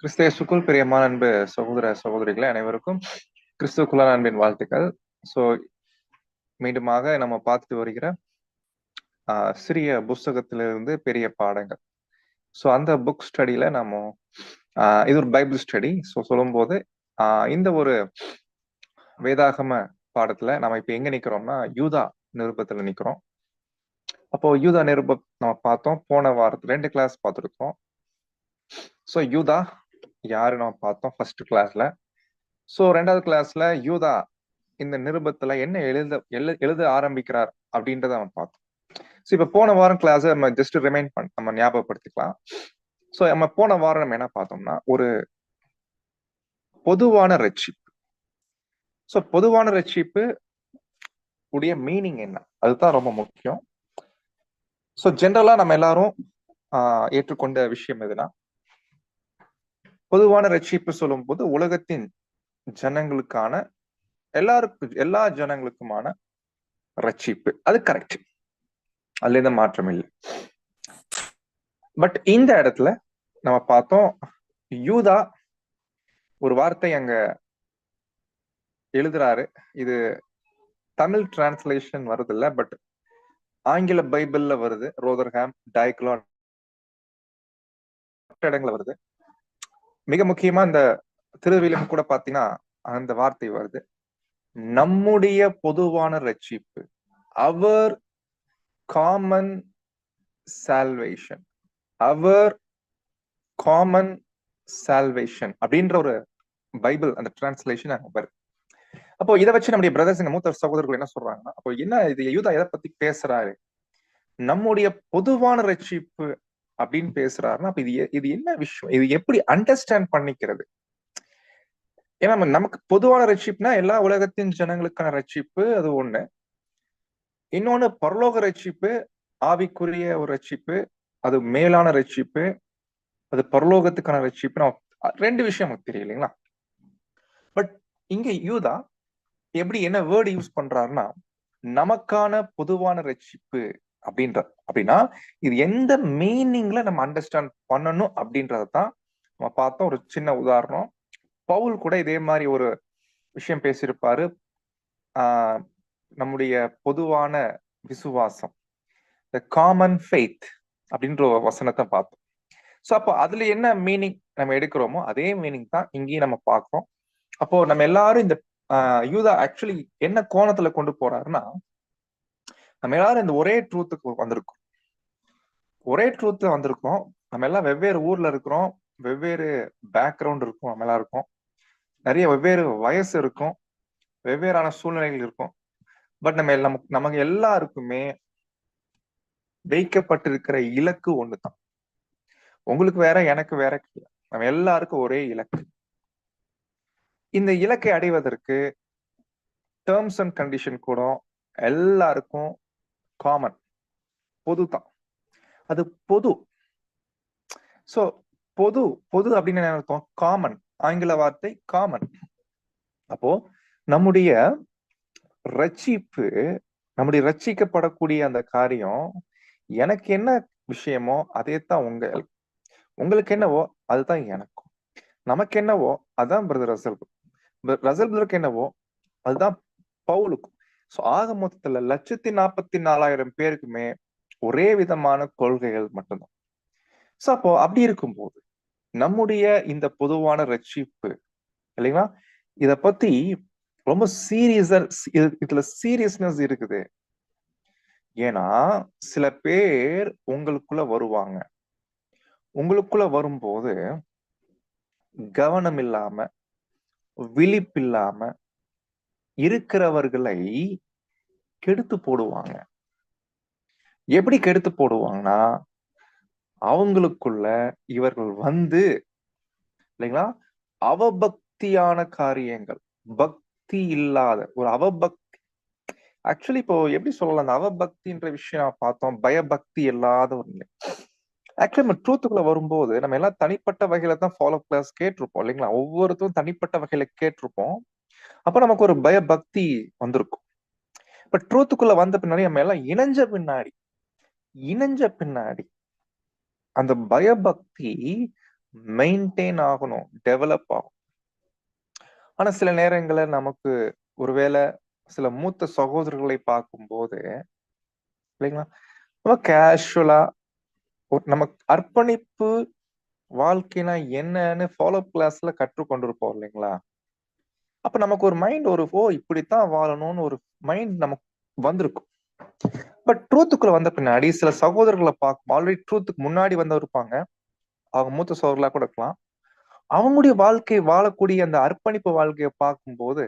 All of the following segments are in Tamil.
கிறிஸ்தேசுக்குள் பிரியமான அன்பு சகோதர சகோதரிகளை அனைவருக்கும் கிறிஸ்துக்குள்ளான அன்பின் வாழ்த்துக்கள். ஸோ மீண்டுமாக நம்ம பார்த்துட்டு வருகிற சிறிய புஸ்தகத்திலிருந்து பெரிய பாடங்கள். ஸோ அந்த புக் ஸ்டடியில நம்ம இது ஒரு பைபிள் ஸ்டடி. ஸோ சொல்லும்போது இந்த ஒரு வேதாகம பாடத்துல நம்ம இப்ப எங்க நிக்கிறோம்னா யூதா நிருபத்துல நிக்கிறோம். அப்போ யூதா நிருபம் நம்ம பார்த்தோம். போன வாரத்துல 2 கிளாஸ் பார்த்துருக்கோம். ஸோ யூதா யாரு நம்ம பார்த்தோம் ஃபர்ஸ்ட் கிளாஸ்ல. ஸோ 2வது கிளாஸ்ல யூதா இந்த நிருபத்துல என்ன எழுத ஆரம்பிக்கிறார் அப்படின்றத நம்ம பார்த்தோம். ஸோ இப்ப போன வாரம் கிளாஸ் நம்ம ஜஸ்ட் நம்ம ஞாபகப்படுத்திக்கலாம். ஸோ நம்ம போன வாரம் நம்ம என்ன பார்த்தோம்னா ஒரு பொதுவான ரட்சிப்பு. ஸோ பொதுவான ரட்சிப்பு உடைய மீனிங் என்ன, அதுதான் ரொம்ப முக்கியம். ஸோ ஜென்ரலா நம்ம எல்லாரும் ஏற்றுக்கொண்ட விஷயம் எதுனா, பொதுவான ரட்சிப்பு சொல்லும் போது உலகத்தின் ஜனங்களுக்கான எல்லா ஜனங்களுக்குமான ரட்சிப்பு, அது கரெக்ட், அதுல எந்த மாற்றம் இல்லை. பட் இந்த இடத்துல நம்ம பார்த்தோம், யூதா ஒரு வார்த்தை அங்க எழுதுறாரு. இது தமிழ் டிரான்ஸ்லேஷன் வருது இல்ல, பட் ஆங்கில பைபிள்ல வருது. ரோதர்ஹாம், டைக்லான் இடங்களை வருது. மிக முக்கியமா இந்த திருவிலும் கூட பாத்தீங்கன்னா அந்த வார்த்தை வருது, நம்முடைய பொதுவான ரட்சிப்பு, அவர் காமன் சால்வேஷன், அவர் காமன் சால்வேஷன் அப்படின்ற ஒரு பைபிள் அந்த டிரான்ஸ்லேஷன் அங்க வருது. அப்போ இதை வச்சு நம்முடைய பிரதர்ஸ், மூத்த சகோதரர்கள் என்ன சொல்றாங்கன்னா, அப்போ என்ன இது யூதா எதை பத்தி பேசுறாரு, நம்முடைய பொதுவான ரட்சிப்பு அப்படின்னு பேசுறாருன்னா, அப்ப இது என்ன விஷயம், இது எப்படி அண்டர்ஸ்டாண்ட் பண்ணிக்கிறது? ஏன்னா நமக்கு பொதுவான ரட்சிப்புனா எல்லா உலகத்தின் ஜனங்களுக்கான ரட்சிப்பு, அது ஒண்ணு. இன்னொன்னு பரலோக ரட்சிப்பு, ஆவிக்குரிய ஒரு ரட்சிப்பு, அது மேலான ரட்சிப்பு, அது பரலோகத்துக்கான ரட்சிப்பு. ரெண்டு விஷயம் நமக்கு தெரியும் இல்லைங்களா? பட் இங்க யூதா எப்படி என்ன வேர்டு யூஸ் பண்றாருன்னா, நமக்கான பொதுவான ரட்சிப்பு அப்படின்னா இது எந்த மீனிங்ல நம்ம அண்டர்ஸ்டாண்ட் பண்ணணும் அப்படின்றதான் நம்ம பார்த்தோம். ஒரு சின்ன உதாரணம், பவுல் கூட இதே மாதிரி ஒரு விஷயம் பேசியிருப்பாரு. நம்முடைய பொதுவான விசுவாசம், த காமன் ஃபெய்த் அப்படின்ற ஒரு வசனத்தை பார்த்தோம். ஸோ அப்போ அதுல என்ன மீனிங் நம்ம எடுக்கிறோமோ அதே மீனிங் தான் இங்கேயும் நம்ம பார்க்கிறோம். அப்போ நம்ம எல்லாரும் இந்த யூதா ஆக்சுவலி என்ன கோணத்துல கொண்டு போறாருன்னா, நம்ம எல்லாரும் இந்த ஒரே ட்ரூத்துக்கு வந்திருக்கோம். ஒரே ட்ரூத்ல வந்திருக்கோம். நம்ம எல்லாம் வெவ்வேறு ஊர்ல இருக்கிறோம், வெவ்வேறு பேக்ரவுண்ட் இருக்கும், நம்ம எல்லாம் இருக்கோம், நிறைய வெவ்வேறு வயசு இருக்கும், வெவ்வேறான சூழ்நிலைகள் இருக்கும். பட் நமக்கு எல்லாருக்குமே வைக்கப்பட்டிருக்கிற இலக்கு ஒண்ணுதான். உங்களுக்கு வேற, எனக்கு வேற, நம்ம எல்லாருக்கும் ஒரே இலக்கு. இந்த இலக்கை அடைவதற்கு டேர்ம்ஸ் அண்ட் கண்டிஷன் கூட எல்லாருக்கும் காமன், பொதுதான். அது பொது. சோ பொது பொது அப்படின்னு என்ன அர்த்தம்? காமன், ஆங்கில வார்த்தை காமன். அப்போ நம்முடைய ரட்சிப்பு, நம்முடைய ரட்சிக்கப்படக்கூடிய அந்த காரியம், எனக்கு என்ன விஷயமோ அதே தான் உங்களுக்கு என்னவோ அதுதான் எனக்கும், நமக்கு என்னவோ அதுதான் பிரதர் ரசல் பிரதருக்கு என்னவோ அதுதான் பவுலுக்கும். சோ ஆக மொத்தத்துல 144,000 பேருக்குமே ஒரே விதமான கொள்கைகள் மட்டும்தான். சோ அப்போ அப்படி இருக்கும்போது நம்முடைய இந்த பொதுவான ரட்சிப்பு இல்லைங்களா, இத பத்தி ரொம்ப சீரியஸா, இதுல சீரியஸ்னஸ் இருக்குது. ஏன்னா சில பேர் உங்களுக்குள்ள வருவாங்க, உங்களுக்குள்ள வரும்போது கவனம் இல்லாம, விழிப்பில்லாம இருக்கிறவர்களை கெடுத்து போடுவாங்க. எப்படி கெடுத்து போடுவாங்கன்னா, அவங்களுக்குள்ள இவர்கள் வந்து இல்லைங்களா அவபக்தியான காரியங்கள், பக்தி இல்லாத ஒரு அவபக்தி. ஆக்சுவலி இப்போ எப்படி சொல்லலாம், அந்த அவபக்தின்ற விஷயம் பார்த்தோம், பயபக்தி இல்லாத ஒரு நிலை. ஆக்சுவலி நம்ம ட்ரூத்துக்குள்ள வரும்போது நம்ம எல்லாம் தனிப்பட்ட வகையில தான் ஃபாலோ கிளாஸ் கேட்டிருப்போம் இல்லைங்களா, ஒவ்வொருத்தரும் தனிப்பட்ட வகையில கேட்டிருப்போம். அப்ப நமக்கு ஒரு பயபக்தி வந்திருக்கும். இப்ப ட்ரூத்துக்குள்ள வந்த பின்னாடி நம்ம எல்லாம் இணைஞ்ச பின்னாடி அந்த பயபக்தி மெயின்டைன் ஆகணும், டெவலப் ஆகும். ஆனா சில நேரங்கள்ல நமக்கு ஒருவேளை சில மூத்த சகோதரர்களை பார்க்கும்போது இல்லைங்களா, ரொம்ப கேஷுவலா நமக்கு அர்ப்பணிப்பு வாழ்க்கைனா என்னன்னு ஃபாலோ கிளாஸ்ல கற்றுக்கொண்டிருப்போம் இல்லைங்களா? அப்ப நமக்கு ஒரு மைண்ட் இப்படித்தான் வாழணும்னு ஒரு மைண்ட் நமக்கு வந்திருக்கும். பட் ட்ரூத்துக்குள்ள வந்த பின்னாடி சில சகோதரர்களை பார்க்கும் ஆல்ரெடி ட்ரூத்துக்கு முன்னாடி வந்து இருப்பாங்க. அவங்க மூத்த சகோதரர்களா கூட இருக்கலாம். அவங்களுடைய வாழ்க்கை வாழக்கூடிய அந்த அர்ப்பணிப்பு வாழ்க்கைய பார்க்கும்போது,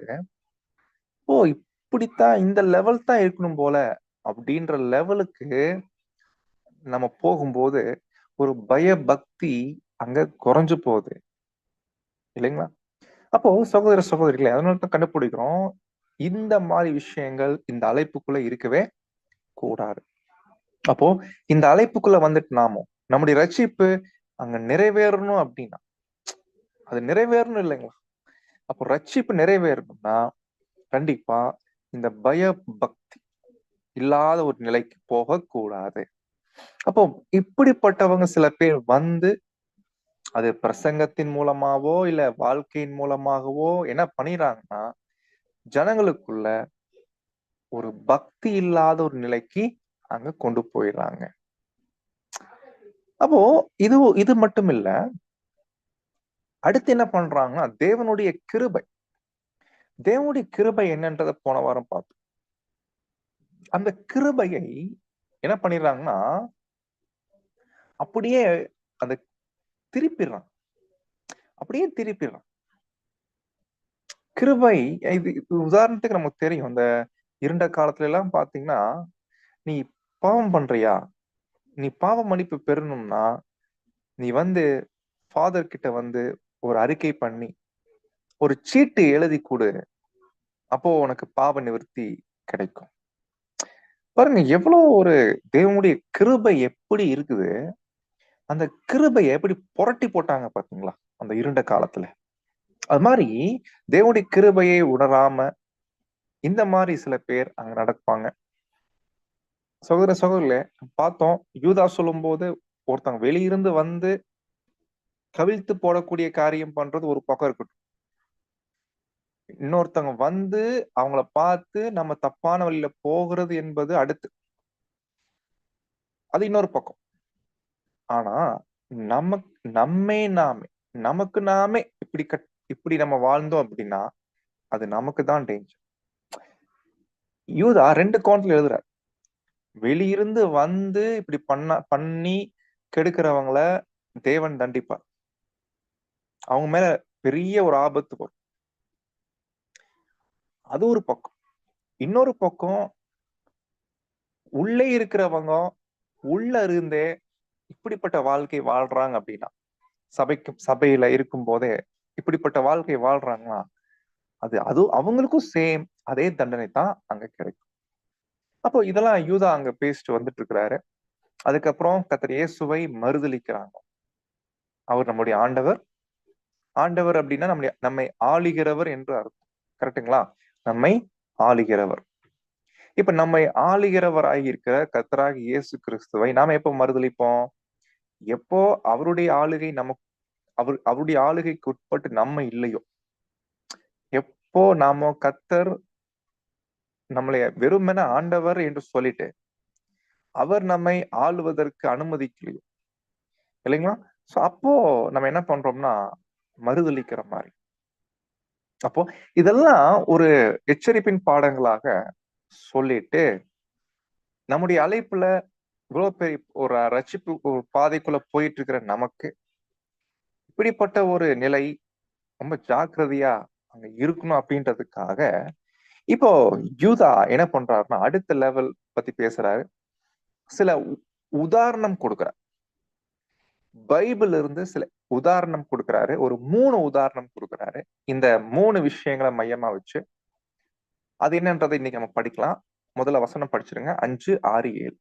இப்படித்தான் இந்த லெவல் தான் இருக்கணும் போல அப்படின்ற லெவலுக்கு நம்ம போகும்போது, ஒரு பயபக்தி அங்க குறைஞ்சு போகுது. இல்லைங்களா? அப்போ சகோதர, சகோதரிகளே அதனால தான் கண்டுபிடிக்கிறோம். இந்த மாரி விஷயங்கள் இந்த அழைப்புக்குள்ள இருக்கவே கூடாது. அப்போ இந்த அழைப்புக்குள்ள வந்துட்டு நம்முடைய ரட்சிப்பு அங்க நிறைவேறணும் அப்படின்னா, அது நிறைவேறணும் இல்லைங்களா? அப்போ ரட்சிப்பு நிறைவேறணும்னா, கண்டிப்பா இந்த பயபக்தி இல்லாத ஒரு நிலைக்கு போகக்கூடாது. அப்போ இப்படிப்பட்டவங்க சில பேர் வந்து, அது பிரசங்கத்தின் மூலமாவோ, இல்ல வாழ்க்கையின் மூலமாகவோ என்ன பண்ணிறாங்கன்னா, ஜனங்களுக்குள்ள ஒரு பக்தி இல்லாத ஒரு நிலைக்கு அங்க கொண்டு போயிடுறாங்க. அப்போ இது மட்டும் இல்ல. அடுத்து என்ன பண்றாங்கன்னா, தேவனுடைய கிருபை என்னன்றத போன வாரம் பார்த்தோம். அந்த கிருபையை என்ன பண்ணிடுறாங்கன்னா, அப்படியே அத திருப்பிடுறான். அப்படியே திருப்பிடுறான். கிருபை இது உதாரணத்துக்கு நமக்கு தெரியும். இந்த இருண்ட காலத்துல எல்லாம் பார்த்தீங்கன்னா, நீ பாவம் பண்றியா? நீ பாவ மன்னிப்பு பெறணும்னா, நீ வந்து ஃபாதர் கிட்ட வந்து ஒரு அறிக்கை பண்ணி, ஒரு சீட்டு எழுதி குடு. அப்போ உனக்கு பாவ நிவர்த்தி கிடைக்கும். பாருங்க எவ்வளவு ஒரு தேவனுடைய கிருபை எப்படி இருக்குது. அந்த கிருபைய எப்படி புரட்டி போட்டாங்க பார்த்தீங்களா? அந்த இருண்ட காலத்துல. அது மாரி தேவனுடைய கிருபையை உணராம, இந்த மாரி சில பேர் அங்க நடப்பாங்க. சகோதர, சகோதரிகளே பார்த்தோம். யூதா சொல்லும்போது, ஒருத்தங்க வெளியிருந்து வந்து கவிழ்த்து போடக்கூடிய காரியம் பண்றது ஒரு பக்கம் இருக்கட்டும். இன்னொருத்தவங்க வந்து அவங்கள பார்த்து நம்ம தப்பான வழியில போகிறது என்பது அடுத்து. அது இன்னொரு பக்கம். ஆனா, நம்மை நாமே, நமக்கு நாமே இப்படி நம்ம வாழ்ந்தோம் அப்படின்னா, அது நமக்கு தான் டேஞ்சர். யூதா 2 கோணத்துல எழுதுறார். வெளியிருந்து வந்து இப்படி பண்ணி கெடுக்கிறவங்கள தேவன் தண்டிப்பார். அவங்க மேல பெரிய ஒரு ஆபத்து வரும். அது ஒரு பக்கம். இன்னொரு பக்கம் உள்ளே இருக்கிறவங்க உள்ள இருந்தே இப்படிப்பட்ட வாழ்க்கை வாழ்றாங்க அப்படின்னா, சபையில இருக்கும்போதே இப்படிப்பட்ட வாழ்க்கை வாழ்றாங்கன்னா, அது அவங்களுக்கும் சேம் அதே தண்டனை தான் அங்க கிடைக்கும். அப்போ இதெல்லாம் யூதா அங்க பேசிட்டு வந்துட்டு இருக்கிறாரு. அதுக்கப்புறம் கர்த்தர் இயேசுவை மறுதலிக்கிறாங்க. அவர் நம்முடைய ஆண்டவர். ஆண்டவர் அப்படின்னா நம்மை ஆளுகிறவர் என்று அர்த்தம். கரெக்ட்டுங்களா? நம்மை ஆளுகிறவர். இப்ப நம்மை ஆளுகிறவராகி இருக்கிற கர்த்தராகிய இயேசு கிறிஸ்துவை நாம எப்ப மறுதலிப்போம்? எப்போ அவருடைய ஆளுகை அவருடைய ஆளுகைக்கு உட்பட்டு நம்ம இல்லையோ, எப்போ கர்த்தர் நம்மளை வெறுமனே ஆண்டவர் என்று சொல்லிட்டு, அவர் நம்மை ஆளுவதற்கு அனுமதிக்கலையோ, இல்லைங்களா? சோ அப்போ நம்ம என்ன பண்றோம்னா, மறுதலிக்கிற மாரி. அப்போ இதெல்லாம் ஒரு எச்சரிப்பின் பாடங்களாக சொல்லிட்டு, நம்முடைய அழைப்புல இவ்வளவு பெரிய ஒரு ரட்சிப்பு ஒரு பாதைக்குள்ள போயிட்டு இருக்கிற நமக்கு, இப்படிப்பட்ட ஒரு நிலை ரொம்ப ஜாக்கிரதையா அங்க இருக்கணும் அப்படின்றதுக்காக, இப்போ யூதா என்ன பண்றாருன்னா, அடுத்த லெவல் பத்தி பேசுறாரு. சில உதாரணம் கொடுக்கிறார். பைபிள்ல இருந்து சில உதாரணம் கொடுக்கிறாரு. ஒரு 3 உதாரணம் கொடுக்கிறாரு. இந்த 3 விஷயங்கள மையமா வச்சு, அது என்னன்றதை இன்னைக்கு நம்ம படிக்கலாம். முதல்ல வசனம் படிச்சிருங்க. 5, 6, 7.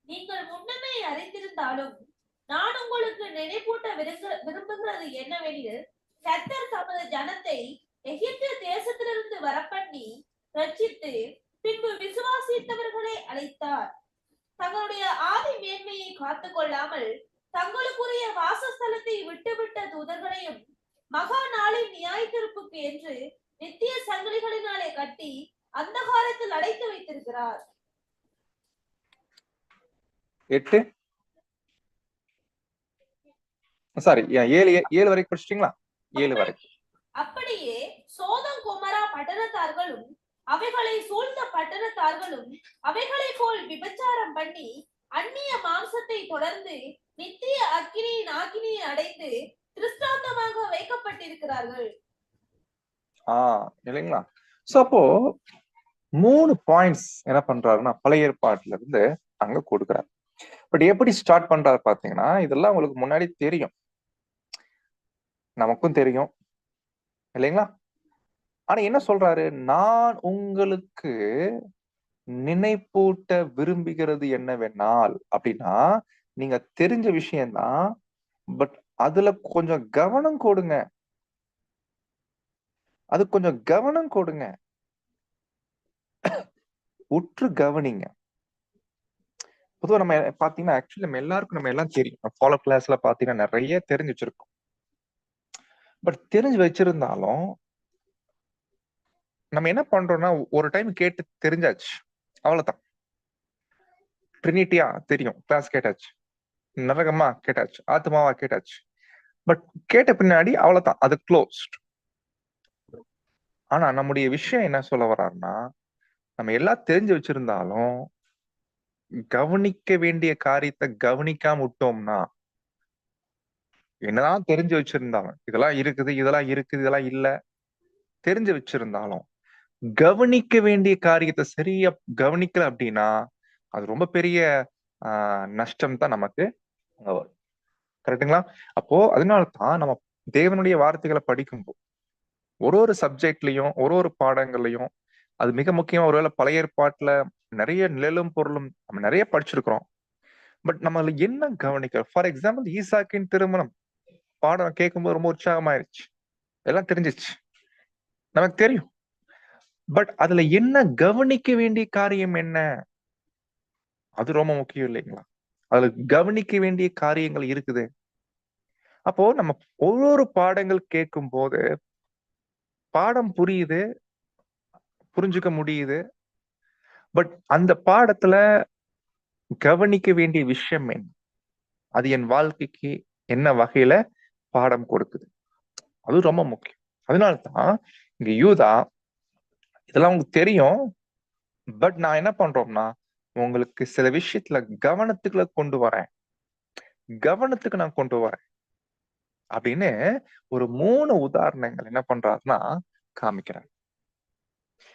நீங்கள் முன்னமே அறிந்திருந்தாலும் நான் உங்களுக்கு நினைப்பூட்ட விரும்புகிறது என்னவெனில், கர்த்தர் தமது ஜனத்தை எகிப்து தேசத்திலிருந்து வரப்பண்ணி ரட்சித்து பின்பு விசுவாசித்தவர்களை அழைத்தார். தங்களுடைய ஆதி மேன்மையை காத்துக் கொள்ளாமல் தங்களுக்குரிய வாசஸ்தலத்தை விட்டுவிட்ட தூதர்களையும் மகா நாளின் நியாய தீர்ப்புக்கு என்று நித்திய சங்கிலிகளினாலே கட்டி அந்தகாரத்தில் அடைத்து வைத்திருக்கிறார். 8 சாரி 7 வரைக்கும் படிச்சிட்டீங்களா? 7 வரைக்கும். அப்படியே சோதம் குமரா பட்டணத்தார்களும் அவைகளை சூழ்ந்த பட்டணத்தார்களும் அவைகளை போல் விபச்சாரம் பண்ணி அந்நிய மாம்சத்தை தொடர்ந்து நித்திய அக்கினியின் ஆக்கினியை அடைந்து திருஷ்டாந்தமாக வைக்கப்பட்டிருக்கிறார்கள். இல்லைங்களா? சோ அப்போ 3 பாயிண்ட்ஸ் என்ன பண்றாருன்னா பழைய ஏற்பாட்டுல இருந்து அங்க கொடுக்குறாரு. பட் எப்படி ஸ்டார்ட் பண்றாரு பாத்தீங்கன்னா, இதெல்லாம் உங்களுக்கு முன்னாடி தெரியும், நமக்கும் தெரியும் இல்லைங்களா? ஆனா என்ன சொல்றாரு, நான் உங்களுக்கு நினைப்பூட்ட விரும்புகிறது என்னவென்னால் அப்படின்னா, நீங்க தெரிஞ்ச விஷயம்தான், பட் அதுல கொஞ்சம் கவனம் கொடுங்க, அது கொஞ்சம் கவனம் கொடுங்க, உற்று கவனிங்க. பொதுவா நம்ம பாத்தீங்கன்னா, ஆக்சுவலி நம்ம எல்லாருக்கும் நம்ம எல்லாம் தெரியும், ஃபாலோ கிளாஸ்ல பாத்தீங்கன்னா நிறைய தெரிஞ்சு வச்சிருக்கோம். பட் தெரிஞ்சு வச்சிருந்தாலும் நம்ம என்ன பண்றோம்னா, ஒரு டைம் கேட்டு தெரிஞ்சாச்சு, அவ்வளவுதான். ட்ரினிட்டியா தெரியும், கிளாஸ் கேட்டாச்சு, நரகமா கேட்டாச்சு, ஆத்மாவா கேட்டாச்சு, பட் கேட்ட பின்னாடி அவ்வளவுதான், அது க்ளோஸ்ட். ஆனா நம்முடைய விஷயம் என்ன சொல்ல வர்றாருன்னா, நம்ம எல்லாம் தெரிஞ்சு வச்சிருந்தாலும் கவனிக்க வேண்டிய காரியத்தை கவனிக்காம விட்டோம்னா, என்னதான் தெரிஞ்சு வச்சிருந்தாலும், இதெல்லாம் இருக்குது, இதெல்லாம் இருக்குது, இதெல்லாம் இல்ல, தெரிஞ்சு வச்சிருந்தாலும் கவனிக்க வேண்டிய காரியத்தை சரியா கவனிக்கல அப்படின்னா அது ரொம்ப பெரிய நஷ்டம் தான் நமக்கு வரும். கரெக்டுங்களா? அப்போ அதனால்தான் நம்ம தேவனுடைய வார்த்தைகளை படிக்கும்போது ஒரு சப்ஜெக்ட்லயும் ஒரு பாடங்கள்லயும், அது மிக முக்கியமா ஒருவேளை பழைய ஏற்பாட்டுல நிறைய நிழலும் பொருளும் நம்ம நிறைய படிச்சிருக்கிறோம், பட் நம்மள என்ன கவனிக்கிறோம்? ஃபார் எக்ஸாம்பிள் ஈசாக்கின் திருமணம் பாடம் கேட்கும்போது ரொம்ப உற்சாகமாயிருச்சு, எல்லாம் தெரிஞ்சிச்சு, நமக்கு தெரியும், பட் அதுல என்ன கவனிக்க வேண்டிய காரியம் என்ன? அது ரொம்ப முக்கியம் இல்லைங்களா? அதுல கவனிக்க வேண்டிய காரியங்கள் இருக்குது. அப்போ நம்ம ஒரு பாடங்கள் கேட்கும் போது பாடம் புரியுது, புரிஞ்சுக்க முடியுது, பட் அந்த பாடத்துல கவனிக்க வேண்டிய விஷயம் என்ன, அது என் வாழ்க்கைக்கு என்ன வகையில பாடம் கொடுக்குது, அது ரொம்ப முக்கியம். அதனால்தான் இங்க யூதா இதெல்லாம் உங்களுக்கு தெரியும், பட் நான் என்ன பண்றோம்னா உங்களுக்கு சில விஷயத்துல கவனத்துக்குள்ள கொண்டு வரேன், கவனத்துக்கு நான் கொண்டு வரேன் அப்படின்னு ஒரு 3 உதாரணங்கள் என்ன பண்றாருன்னா காமிக்கிறார்.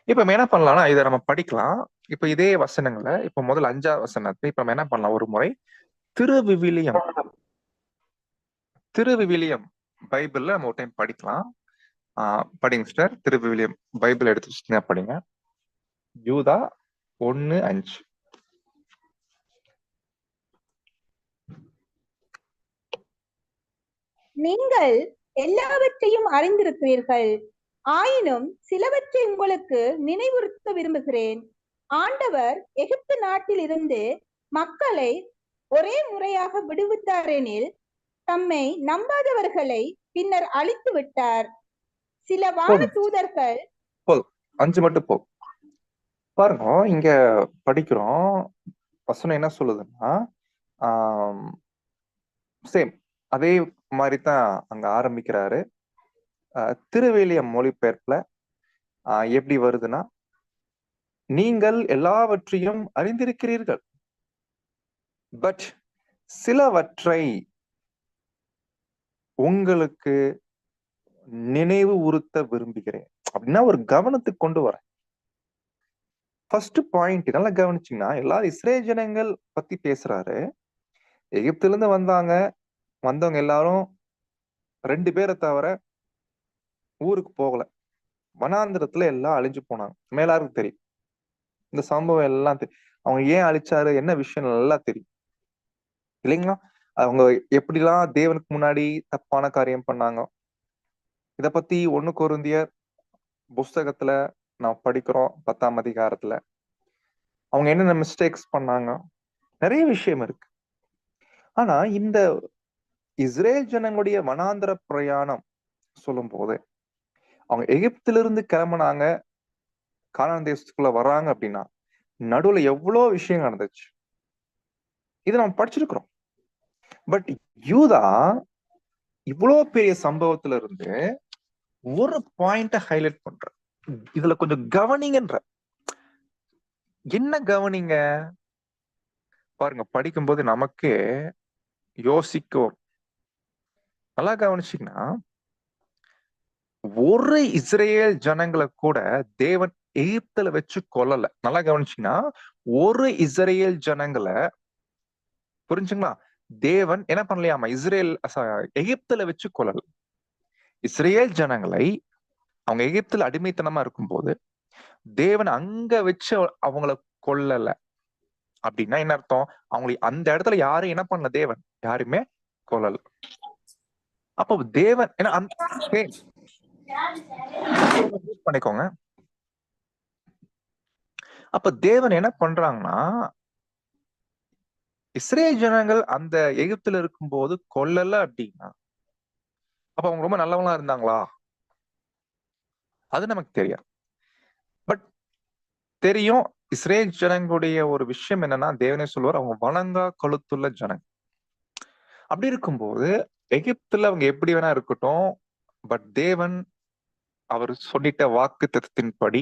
இப்ப நம்ம என்ன பண்ணலாம்னா இதை நம்ம படிக்கலாம். இப்ப இதே வசனங்களை இப்ப முதல் 5ஆவது வசனத்தை இப்ப நம்ம என்ன பண்ணலாம், ஒரு முறை திருவிவிலியம் பைபிள்ல நம்ம ஒரு டைம் படிக்கலாம். படிங்க சிஸ்டர், திருவிவிலியம் பைபிள் எடுத்து வச்சுங்க, படிங்க. யூதா 1:5. நீங்கள் எல்லாவற்றையும் அறிந்திருக்கிறீர்கள், ஆயினும் சிலவற்றை உங்களுக்கு நினைவுறுத்த விரும்புகிறேன். ஆண்டவர் எகிப்து நாட்டில் இருந்து மக்களை ஒரே முறையாக விடுவித்தாரெனில் தம்மை நம்பாதவர்களை பின்னர் அழித்து விட்டார். சில வான தூதர்கள் 5 மட்டும் போ பாருங்க. இங்க படிக்கிறோம் வசனம் என்ன சொல்லுதுன்னா, சேம் அதே மாதிரிதான் அங்க ஆரம்பிக்கிறாரு. திருவிவிலியம் மொழிபெயர்ப்புல எப்படி வருதுன்னா, நீங்கள் எல்லாவற்றையும் அறிந்திருக்கிறீர்கள், பட் சிலவற்றை உங்களுக்கு நினைவு உறுத்த விரும்புகிறேன் அப்படின்னா ஒரு கவனத்துக்கு கொண்டு வரேன். ஃபர்ஸ்ட் பாயிண்ட் நல்லா கவனிச்சீங்கன்னா, எல்லாரும் இஸ்ரேல் ஜனங்கள் பத்தி பேசுறாரு. எகிப்துல இருந்து வந்தவங்க எல்லாரும் 2 பேரை தவிர ஊருக்கு போகல, வனாந்திரத்துல எல்லாம் அழிஞ்சு போனாங்க. மேலாருக்கு தெரியும் இந்த சம்பவம் எல்லாம் அவங்க ஏன் அழிச்சாரு, என்ன விஷயம் நல்லா தெரியும் இல்லைங்களா? அவங்க எப்படிலாம் தேவனுக்கு முன்னாடி தப்பான காரியம் பண்ணாங்க, இத பத்தி 1 கொரிந்தியர் புஸ்தகத்துல நான் படிக்கிறோம் 10ஆம் அதிகாரத்துல அவங்க என்னென்ன மிஸ்டேக்ஸ் பண்ணாங்க, நிறைய விஷயம் இருக்கு. ஆனா இந்த இஸ்ரேல் ஜனங்களுடைய வனாந்தர பிரயாணம் சொல்லும் போது அவங்க எகிப்திலிருந்து கிளம்புனாங்க, கானான் தேசத்துக்குள்ள வர்றாங்க அப்படின்னா நடுவுல எவ்வளவு விஷயம் நடந்துச்சு, இதை நம்ம படிச்சிருக்கிறோம். பட் யூதா இவ்வளவு பெரிய சம்பவத்துல இருந்து ஒரு பாயிண்ட ஹைலைட் பண்ற, இதுல கொஞ்சம் கவனிங்கன்ற. என்ன கவனிங்க பாருங்க, படிக்கும்போது நமக்கு யோசிக்க நல்லா கவனிச்சீங்கன்னா, ஒரு இஸ்ரேல் ஜனங்களை கூட தேவன் எகிப்துல வச்சு கொல்லல. நல்லா கவனிச்சீங்கன்னா, ஒரு இஸ்ரேல் ஜனங்களை, புரிஞ்சுங்களா, தேவன் என்ன பண்ணலையாமா, எகிப்துல வச்சு கொல்லல. இஸ்ரேல் ஜனங்களை அவங்க எகிப்துல அடிமைத்தனமா இருக்கும்போது தேவன் அங்க வச்சு அவங்கள கொல்லல. அப்படின்னா என்ன அர்த்தம், அவங்களை அந்த இடத்துல யாரும் என்ன பண்ணல, தேவன் யாருமே கொல்லல. அப்போ தேவன் பண்ணிக்கோங்க. அப்ப தேவன் என்ன பண்றாங்கன்னா, இஸ்ரேல் ஜனங்கள் அந்த எகிப்துல இருக்கும்போது கொல்லல அப்படின்னா அப்ப அவங்க ரொம்ப நல்லவங்களா இருந்தாங்களா, அது நமக்கு தெரியாது. பட் தெரியும், இஸ்ரேல் ஜனங்களுடைய ஒரு விஷயம் என்னன்னா, தேவனே சொல்லுவார், அவங்க வணங்கா கழுத்துள்ள ஜனங்கள். அப்படி இருக்கும்போது எகிப்துல அவங்க எப்படி வேணா இருக்கட்டும், பட் தேவன் அவர் சொல்லிட்ட வாக்கு தத்துவத்தின்படி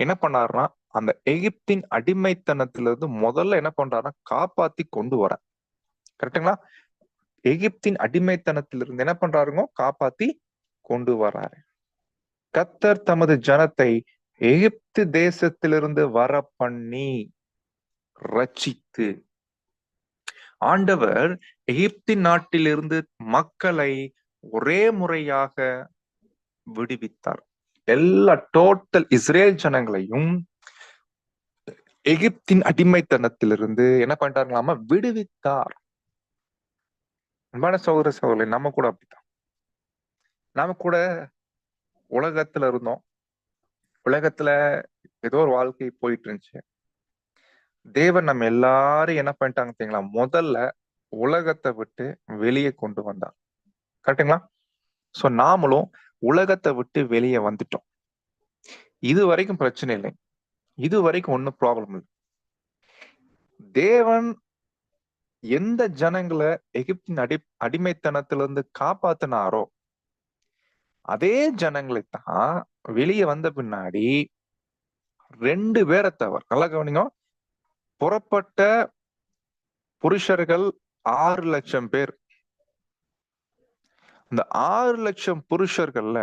என்ன பண்ணாருன்னா, அந்த எகிப்தின் அடிமைத்தனத்திலிருந்து முதல்ல என்ன பண்றாருன்னா காப்பாத்தி கொண்டு வர. கரெக்டுங்களா? எகிப்தின் அடிமைத்தனத்திலிருந்து என்ன பண்றாருங்க, காப்பாத்தி கொண்டு வராரு. கர்த்தர் தமது ஜனத்தை எகிப்து தேசத்திலிருந்து வர பண்ணி ரட்சித்து, ஆண்டவர் எகிப்தின் நாட்டிலிருந்து மக்களை ஒரே முறையாக விடுவித்தார். எல்லா டோட்டல் இஸ்ரேல் ஜனங்களையும் எகிப்தின் அடிமைத்தனத்திலிருந்து என்ன பண்ணிட்டாருங்களாமா, விடுவித்தார். அன்பான சகோதர சகோதரி, நம்ம கூட அப்படித்தான். நாம கூட உலகத்துல இருந்தோம், உலகத்துல ஏதோ ஒரு வாழ்க்கை போயிட்டு இருந்துச்சு. தேவன் நம்ம எல்லாரும் என்ன பண்ணிட்டாங்க தெரியுங்களா, முதல்ல உலகத்தை விட்டு வெளியே கொண்டு வந்தார். கரெக்டுங்களா? சோ நாமளும் உலகத்தை விட்டு வெளியே வந்துட்டோம். இது வரைக்கும் பிரச்சனை இல்லை, இது வரைக்கும் ஒன்னும் ப்ராப்ளம் இல்லை. தேவன் எந்த ஜனங்களை எகிப்தின் அடிமைத்தனத்திலிருந்து காப்பாத்தினாரோ அதே ஜனங்களை தான் வெளியே வந்த பின்னாடி 2 பேரை தவிர, நல்லா கவனிங்க, புறப்பட்ட புருஷர்கள் 6 லட்சம் பேர். அந்த 6 லட்சம் புருஷர்கள்ல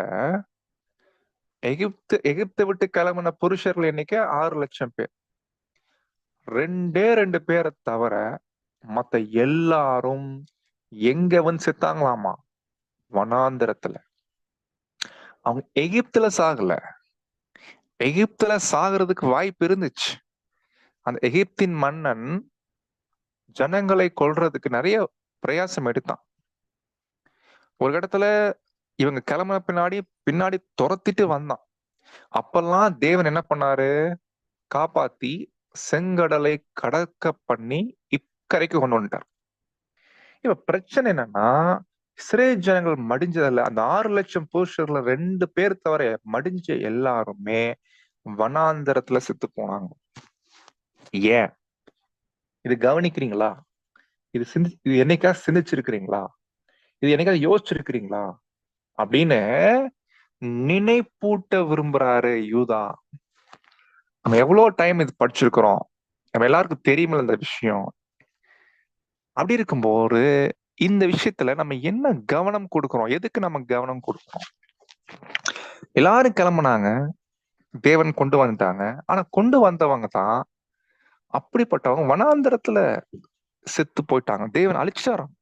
எகிப்தை விட்டு கிளம்பின புருஷர்கள் எண்ணிக்கை 6 லட்சம் பேர். 2 பேரை தவிர மத்த எல்லாரும் எங்க வந்து செத்தாங்களாமா, வனாந்திரத்துல. அவங்க எகிப்துல சாகல, எகிப்துல சாகிறதுக்கு வாய்ப்பு இருந்துச்சு. அந்த எகிப்தின் மன்னன் ஜனங்களை கொல்றதுக்கு நிறைய பிரயாசம் எடுத்தான். ஒரு இடத்துல இவங்க கிளம்பின பின்னாடி துரத்திட்டு வந்தான். அப்பெல்லாம் தேவன் என்ன பண்ணாரு, காப்பாத்தி செங்கடலை கடக்க பண்ணி இக்கரைக்கு கொண்டு வந்துட்டார். இப்ப பிரச்சனை என்னன்னா, இஸ்ரேல் ஜனங்கள் மடிஞ்சதில்ல. அந்த 6 லட்சம் புருஷர்ல 2 பேர் தவிர மடிஞ்ச எல்லாருமே வனாந்தரத்துல செத்து போனாங்க. ஏன்? இது கவனிக்கிறீங்களா? இது என்னைக்கா சிந்திச்சிருக்கிறீங்களா? இது என்னைக்காவது யோசிச்சிருக்கிறீங்களா அப்படின்னு நினைப்பூட்ட விரும்புறாரு யூதா. நம்ம எவ்வளவு டைம் இது படிச்சிருக்கிறோம், நம்ம எல்லாருக்கும் தெரியுமில்ல இந்த விஷயம். அப்படி இருக்கும்போது இந்த விஷயத்துல நம்ம என்ன கவனம் கொடுக்கிறோம், எதுக்கு நம்ம கவனம் கொடுக்கிறோம்? எல்லாரும் கிளம்புனாங்க, தேவன் கொண்டு வந்துட்டாங்க. ஆனா கொண்டு வந்தவங்க தான் அப்படிப்பட்டவங்க வனாந்தரத்துல செத்து போயிட்டாங்க. தேவன் அழிச்சாராம்.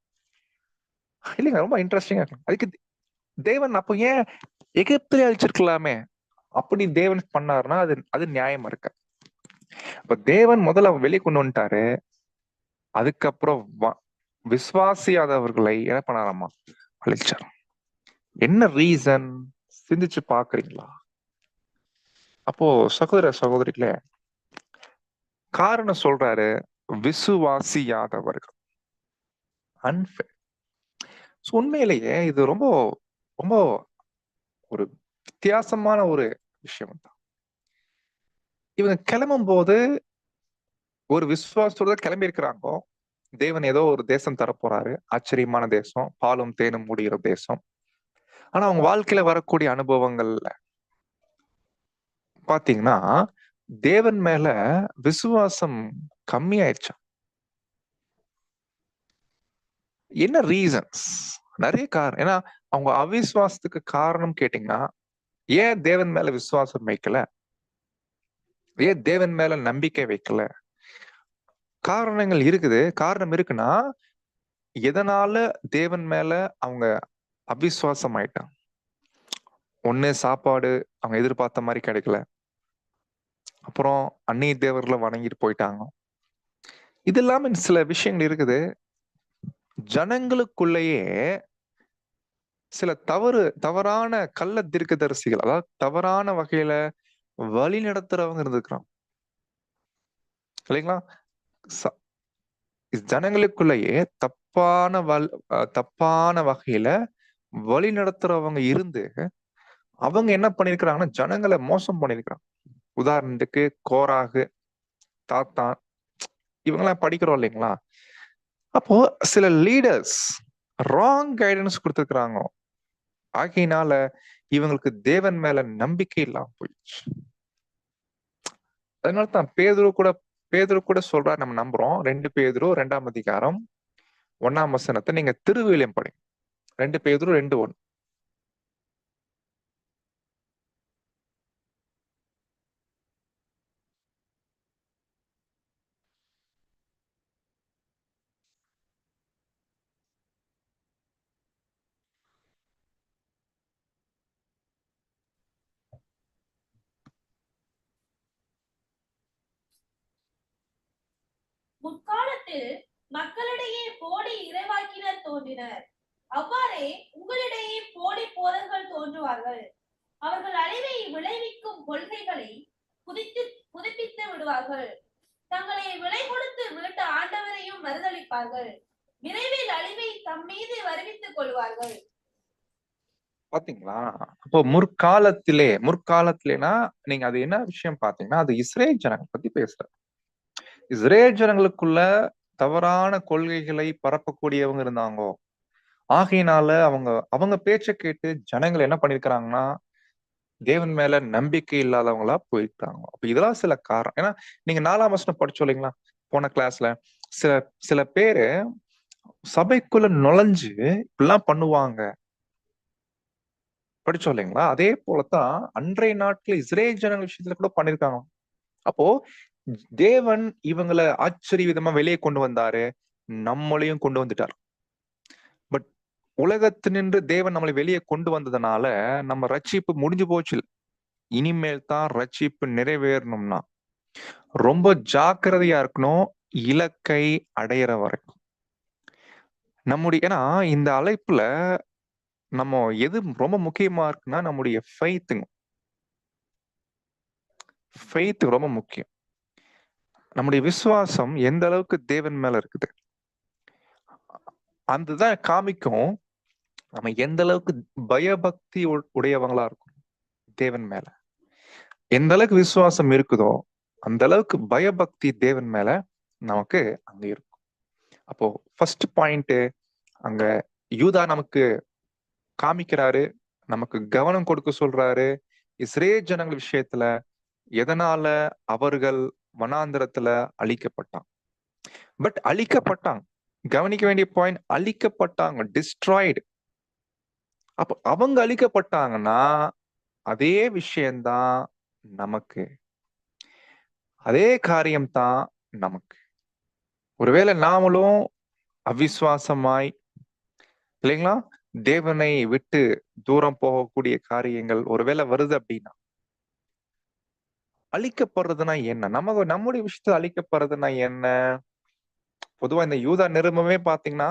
இல்லைங்க, ரொம்ப இன்ட்ரெஸ்டிங்கா இருக்கு. அதுக்கு தேவன் அப்போ ஏன் எகிப்திலே அழிச்சிருக்கலாமே? அப்படி தேவன் பண்ணாருன்னா அது நியாயமா இருக்க. அப்ப தேவன் முதல்ல வெளியே கொண்டு வந்துட்டாரு, அதுக்கப்புறம் விசுவாசியாதவர்களை என்ன பண்ணாராமா, அழிச்சார். என்ன ரீசன் சிந்திச்சு பாக்குறீங்களா? அப்போ சகோதர சகோதரிகளே, காரணம் சொல்றாரு, விசுவாசியாதவர்கள். அன்ஃபேர். உண்மையிலேயே இது ரொம்ப ரொம்ப ஒரு வித்தியாசமான ஒரு விஷயம் தான். இவங்க கிளம்பும் போது ஒரு விசுவாசத்தோட கிளம்பி இருக்கிறாங்க. தேவன் ஏதோ ஒரு தேசம் தரப்போறாரு, ஆச்சரியமான தேசம், பாலும் தேனும் முடிகிற தேசம். ஆனா அவங்க வாழ்க்கையில வரக்கூடிய அனுபவங்கள்ல பாத்தீங்கன்னா தேவன் மேல விசுவாசம் கம்மியாயிடுச்சு. என்ன ரீசன்ஸ்? நிறைய காரணம். ஏன்னா அவங்க அவிசுவாசத்துக்கு காரணம் கேட்டீங்கன்னா, ஏன் தேவன் மேல விசுவாசம் வைக்கல, ஏன் தேவன் மேல நம்பிக்கை வைக்கல? காரணங்கள் இருக்குது. காரணம் இருக்குன்னா எதனால தேவன் மேல அவங்க அவிசுவாசம் ஆயிட்டாங்க? ஒண்ணு சாப்பாடு அவங்க எதிர்பார்த்த மாதிரி கிடைக்கல, அப்புறம் அந்நிய தேவர்களை வணங்கிட்டு போயிட்டாங்க. இது இல்லாம சில விஷயங்கள் இருக்குது. ஜனங்களுக்குள்ளேயே சில தவறான கள்ள தீர்க்கதரிசிகள், அதாவது தவறான வகையில வழி நடத்துறவங்க இருந்துக்கிறான் இல்லைங்களா? ஜனங்களுக்குள்ளேயே தப்பான வகையில வழி நடத்துறவங்க இருந்து அவங்க என்ன பண்ணிருக்கிறாங்கன்னா ஜனங்களை மோசம் பண்ணிருக்கிறாங்க. உதாரணத்துக்கு கோராகு, தாத்தான், இவங்கெல்லாம் படிக்கிறோம் இல்லைங்களா? அப்போ சில லீடர்ஸ் ராங் கைடன்ஸ் கொடுத்துருக்குறாங்க. ஆகையினால இவங்களுக்கு தேவன் மேல நம்பிக்கை இல்லாம போயிடுச்சு. அதனாலதான் பேதுரு கூட சொல்றா, நம்ம நம்புறோம். 2 பேதுரு 2ஆம் அதிகாரம் 1ஆம் வசனத்தை நீங்க திருவிழியம் படிங்க. 2 பேதுரு 2:1. முற்காலத்தில் மக்களிடையே போலி இறைவாக்கினர் தோன்றினர். அவ்வாறே உங்களிடையே போலி போதகர்கள் தோன்றுவார்கள். அவர்கள் அழிவை விளைவிக்கும் கொள்கைகளை புதுப்பித்து விடுவார்கள். தங்களை விலை கொடுத்து மீட்ட ஆண்டவரையும் மறுதளிப்பார்கள். விரைவில் அழிவை தம் மீது வருவித்துக் கொள்வார்கள். பாத்தீங்களா? அப்போ முற்காலத்திலேனா நீங்க அது என்ன விஷயம் பாத்தீங்கன்னா, அது இஸ்ரேல் ஜனங்களை பத்தி பேசுற. இஸ்ரேல் ஜனங்களுக்குள்ள தவறான கொள்கைகளை பரப்பக்கூடியவங்க இருந்தாங்க. ஆகையினால அவங்க பேச்ச கேட்டு ஜனங்கள் என்ன பண்ணிருக்கிறாங்கன்னா தேவன் மேல நம்பிக்கை இல்லாதவங்களா போயிருக்காங்க. அப்ப இதெல்லாம் சில காரணம். ஏன்னா நீங்க 4ஆம் வசனம் படிச்சோம் இல்லைங்களா போன கிளாஸ்ல? சில பேரு சபைக்குள்ள நுழைஞ்சு இப்படிலாம் பண்ணுவாங்க, படிச்சோம் இல்லைங்களா? அதே போலத்தான் அன்றைய நாட்கள் இஸ்ரேல் ஜனங்கள் விஷயத்துல கூட பண்ணிருக்காங்க. அப்போ தேவன் இவங்களை ஆச்சரிய விதமா வெளியே கொண்டு வந்தாரு, நம்மளையும் கொண்டு வந்துட்டார். பட் உலகத்தினின்று தேவன் நம்மளை வெளியே கொண்டு வந்ததுனால நம்ம ரட்சிப்பு முடிஞ்சு போச்சு. இனிமேல் தான் ரட்சிப்பு நிறைவேறணும்னா ரொம்ப ஜாக்கிரதையா இருக்கணும், இலக்கை அடையிற வரைக்கும். ஏன்னா இந்த அழைப்புல நம்ம எது ரொம்ப முக்கியமா இருக்குன்னா நம்முடைய ஃபெய்த் ரொம்ப முக்கியம். நம்முடைய விசுவாசம் எந்த அளவுக்கு தேவன் மேல இருக்குது அதுதான் காமிக்கும் நம்ம எந்த அளவுக்கு பயபக்தி உடையவங்களா இருக்கும். தேவன் மேல எந்த அளவுக்கு விசுவாசம் இருக்குதோ அந்த அளவுக்கு பயபக்தி தேவன் மேல நமக்கு அங்க இருக்கும். அப்போ ஃபர்ஸ்ட் பாயிண்ட் அங்க யூதா நமக்கு காமிக்கிறாரு, நமக்கு கவனம் கொடுக்க சொல்றாரு. இஸ்ரேல் ஜனங்கள் விஷயத்துல எதனால அவர்கள் வனாந்திரத்துல அழிக்கப்பட்டாங்க. பட் அழிக்கப்பட்டாங்க, கவனிக்க வேண்டிய பாயிண்ட், அழிக்கப்பட்டாங்க, டிஸ்ட்ராய்டு. அப்ப அவங்க அழிக்கப்பட்டாங்கன்னா அதே விஷயம்தான் நமக்கு, அதே காரியம்தான் நமக்கு. ஒருவேளை நாமளும் அவிசுவாசமாய் இல்லைங்களா தேவனை விட்டு தூரம் போகக்கூடிய காரியங்கள் ஒருவேளை வருது அப்படின்னா அழிக்கப்படுறதுன்னா என்ன? நம்முடைய விஷயத்துல அழிக்கப்படுறதுன்னா என்ன? பொதுவா இந்த யூதா நிருபமே பாத்தீங்கன்னா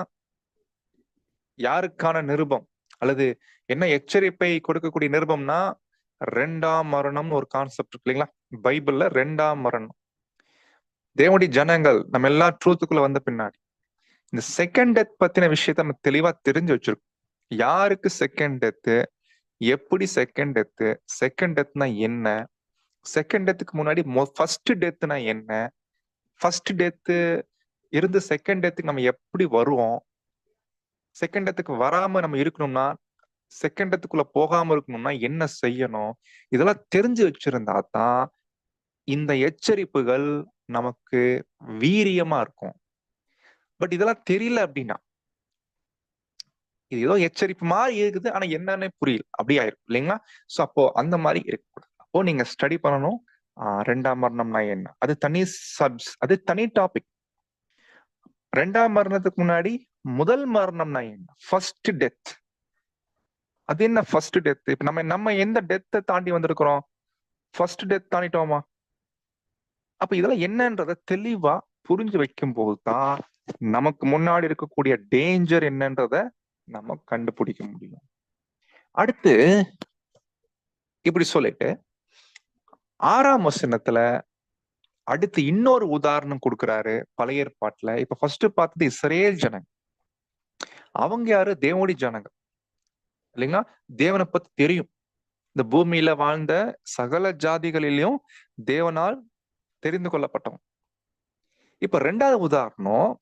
யாருக்கான நிருபம் அல்லது என்ன எச்சரிப்பை கொடுக்கக்கூடிய நிருபம்னா 2ஆம் மரணம்னு ஒரு கான்செப்ட் இருக்கு இல்லைங்களா? பைபிள்ல 2ஆம் மரணம். தேவனுடைய ஜனங்கள் நம்ம எல்லாம் ட்ரூத்துக்குள்ள வந்த பின்னாடி இந்த செகண்ட் டெத் பத்தின விஷயத்த நம்ம தெளிவா தெரிஞ்சு வச்சிருக்கோம். யாருக்கு செகண்ட் டெத்து, எப்படி செகண்ட் டெத்னா என்ன, செகண்ட் டெத்துக்கு முன்னாடி ஃபர்ஸ்ட் டெத்னா என்ன, ஃபர்ஸ்ட் டெத்து இருந்து செகண்ட் டெத்துக்கு நம்ம எப்படி வருவோம், செகண்ட் டெத்துக்கு வராம நம்ம இருக்கணும்னா, செகண்ட் டெத்துக்குள்ள போகாம இருக்கணும்னா என்ன செய்யணும், இதெல்லாம் தெரிஞ்சு வச்சிருந்தா தான் இந்த எச்சரிப்புகள் நமக்கு வீரியமா இருக்கும். பட் இதெல்லாம் தெரியல அப்படின்னா, இது ஏதோ எச்சரிப்பு மாதிரி இருக்குது ஆனா என்னன்னு புரியல, அப்படி ஆயிருக்கும் இல்லைங்களா? சோ அப்போ அந்த மாதிரி இருக்கக்கூடாது. அப்போ நீங்க ஸ்டடி பண்ணணும். ரெண்டாம் மரணம்னா என்ன, அது அது தனி டாபிக். ரெண்டாம் மரணத்துக்கு முன்னாடி முதல் மரணம்னா என்ன, ஃபர்ஸ்ட் டெத். அது என்ன ஃபர்ஸ்ட் டெத்? இப்ப நம்ம எந்த டெத்தை தாண்டி வந்திருக்கிறோம்? ஃபர்ஸ்ட் டெத் தாண்டிட்டோமா? அப்ப இதெல்லாம் என்னன்றத தெளிவா புரிஞ்சு வைக்கும் போதுதான் நமக்கு முன்னாடி இருக்கக்கூடிய டேஞ்சர் என்னன்றத நம்ம கண்டுபிடிக்க முடியும். அடுத்து இப்படி சொல்லிட்டு 6ஆம் வசனத்துல அடுத்து இன்னொரு உதாரணம் கொடுக்கிறாரு பழைய ஏற்பாட்டுல. இப்ப ஃபர்ஸ்ட் பார்த்தது இஸ்ரேல் ஜனங்க. அவங்க யாரு? தேவனுடைய ஜனங்க இல்லைங்களா? தேவனை பத்தி தெரியும். இந்த பூமியில வாழ்ந்த சகல ஜாதிகளிலும் தேவனால் தெரிந்து கொள்ளப்பட்டவங்க. இப்ப ரெண்டாவது உதாரணம்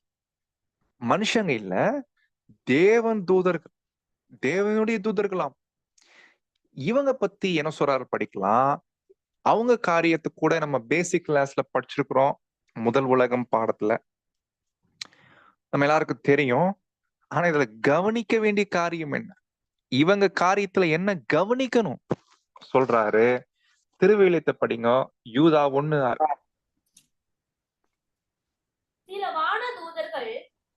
மனுஷங்க இல்ல, தேவன் தூதர்கள், தேவனுடைய தூதர்களாம். இவங்க பத்தி என்ன சொல்றாரு படிக்கலாம். அவங்க காரியத்தை கூட நம்ம பேசிக் கிளாஸ்ல படிச்சிருக்கிறோம், முதல் உலகம் பாடத்துல. நம்ம எல்லாருக்கும் தெரியும். ஆனா இதுல கவனிக்க வேண்டிய காரியம் என்ன, இவங்க காரியத்துல என்ன கவனிக்கணும் சொல்றாரு. திருவிழியத்தை படிங்க. யூதா 1:6. சில வான தூதர்கள்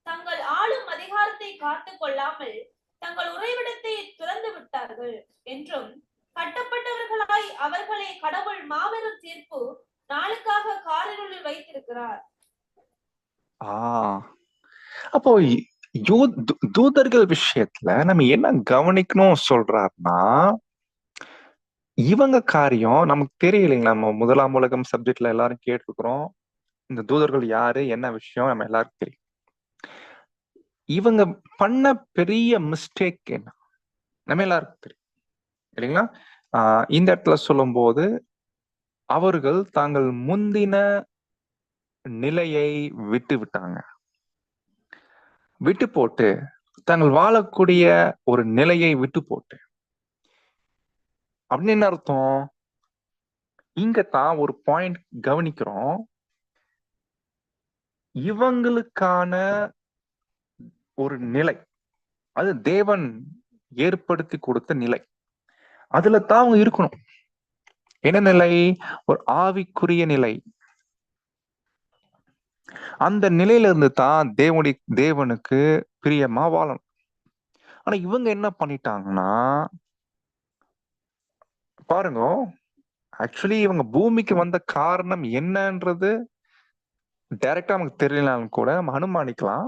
தங்கள் ஆளும் அதிகாரத்தை காத்துக் கொள்ளாமல் தங்கள் உறைவிடத்தை துறந்து விட்டார்கள் என்றும், கட்டப்பட்டவர்களாய் அவர்களை கடவுள் மாபெரும் தீர்ப்பு நாளுக்காக காரிருளில் வைத்திருக்கிறார். அப்போ தூதர்கள் விஷயத்துல நம்ம என்ன கவனிக்கணும் சொல்றாருன்னா, இவங்க காரியம் நமக்கு தெரியலைங்களா? நம்ம முதலாம் உலகம் சப்ஜெக்ட்ல எல்லாரும் கேட்டிருக்கிறோம். இந்த தூதர்கள் யாரு, என்ன விஷயம் நம்ம எல்லாருக்கும் தெரியும். இவங்க பண்ண பெரிய மிஸ்டேக் என்ன நம்ம எல்லாருக்கும் தெரியும் இல்லைங்களா? இந்த இடத்துல சொல்லும் போது அவர்கள் தாங்கள் முந்தின நிலையை விட்டு விட்டாங்க. விட்டு போட்டு தாங்கள் வாழக்கூடிய ஒரு நிலையை விட்டு போட்டு, அப்படின்னு என்ன அர்த்தம்? இங்கத்தான் ஒரு பாயிண்ட் கவனிக்கிறோம். இவங்களுக்கான ஒரு நிலை, அது தேவன் ஏற்படுத்தி கொடுத்த நிலை, அதுல தான் அவங்க இருக்கணும். என்ன நிலை? ஒரு ஆவிக்குரிய நிலை. அந்த நிலையில இருந்து தான் தேவனுக்கு பிரியமா வாழணும். ஆனா இவங்க என்ன பண்ணிட்டாங்கன்னா பாருங்க, ஆக்சுவலி இவங்க பூமிக்கு வந்த காரணம் என்னன்றது டைரக்டா நமக்கு தெரியலனாலும் கூட நம்ம அனுமானிக்கலாம்.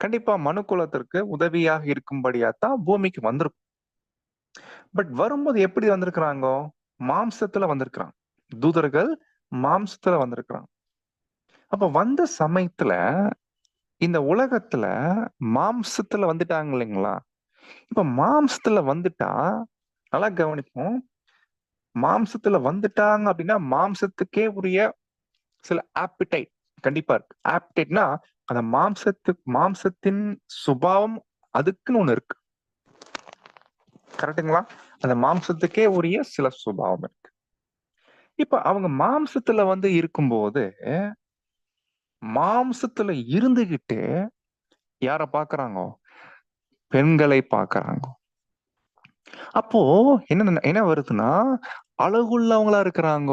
கண்டிப்பா மனு குலத்திற்கு உதவியாக இருக்கும்படியாத்தான் பூமிக்கு வந்திருக்கும். பட் வரும்போது எப்படி வந்திருக்கிறாங்க? மாம்சத்துல வந்திருக்கிறாங்க. தூதர்கள் மாம்சத்துல வந்திருக்கிறாங்க. அப்ப வந்த சமயத்துல இந்த உலகத்துல மாம்சத்துல வந்துட்டாங்க இல்லைங்களா? இப்ப மாம்சத்துல வந்துட்டா நல்லா கவனிப்போம். மாம்சத்துல வந்துட்டாங்க அப்படின்னா மாம்சத்துக்கே உரிய சில ஆப்பிடைட் கண்டிப்பா இருக்கு. ஆப்பிடைட்னா அந்த மாம்சத்தின் சுபாவம் அதுக்குன்னு ஒண்ணு இருக்கு. கரெக்டுங்களா? அந்த மாம்சத்துக்கே உரிய சில சுபாவம் இருக்கு. இப்ப அவங்க மாம்சத்துல வந்து இருக்கும்போது மாம்சத்துல இருந்துகிட்டு யார பாக்குறாங்க? பெண்களை பாக்குறாங்க. அப்போ என்ன வருதுன்னா, அழகுள்ளவங்களா இருக்கிறாங்க,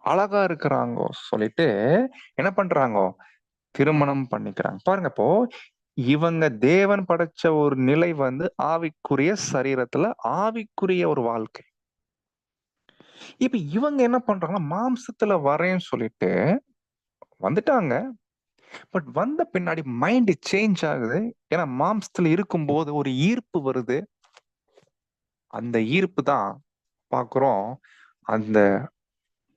அழகா இருக்கிறாங்க சொல்லிட்டு என்ன பண்றாங்க? திருமணம் பண்ணிக்கிறாங்க. பாருங்க, அப்போ இவங்க தேவன் படைச்ச ஒரு நிலை வந்து ஆவிக்குரிய சரீரத்துல ஆவிக்குரிய ஒரு வாழ்க்கை. இப்ப இவங்க என்ன பண்றாங்கன்னா மாம்சத்துல வரேன்னு சொல்லிட்டு வந்துட்டாங்க. பட் வந்த பின்னாடி மைண்ட் சேஞ்ச் ஆகுது. ஏன்னா மாம்சத்துல இருக்கும்போது ஒரு ஈர்ப்பு வருது. அந்த ஈர்ப்பு தான் பாக்குறோம். அந்த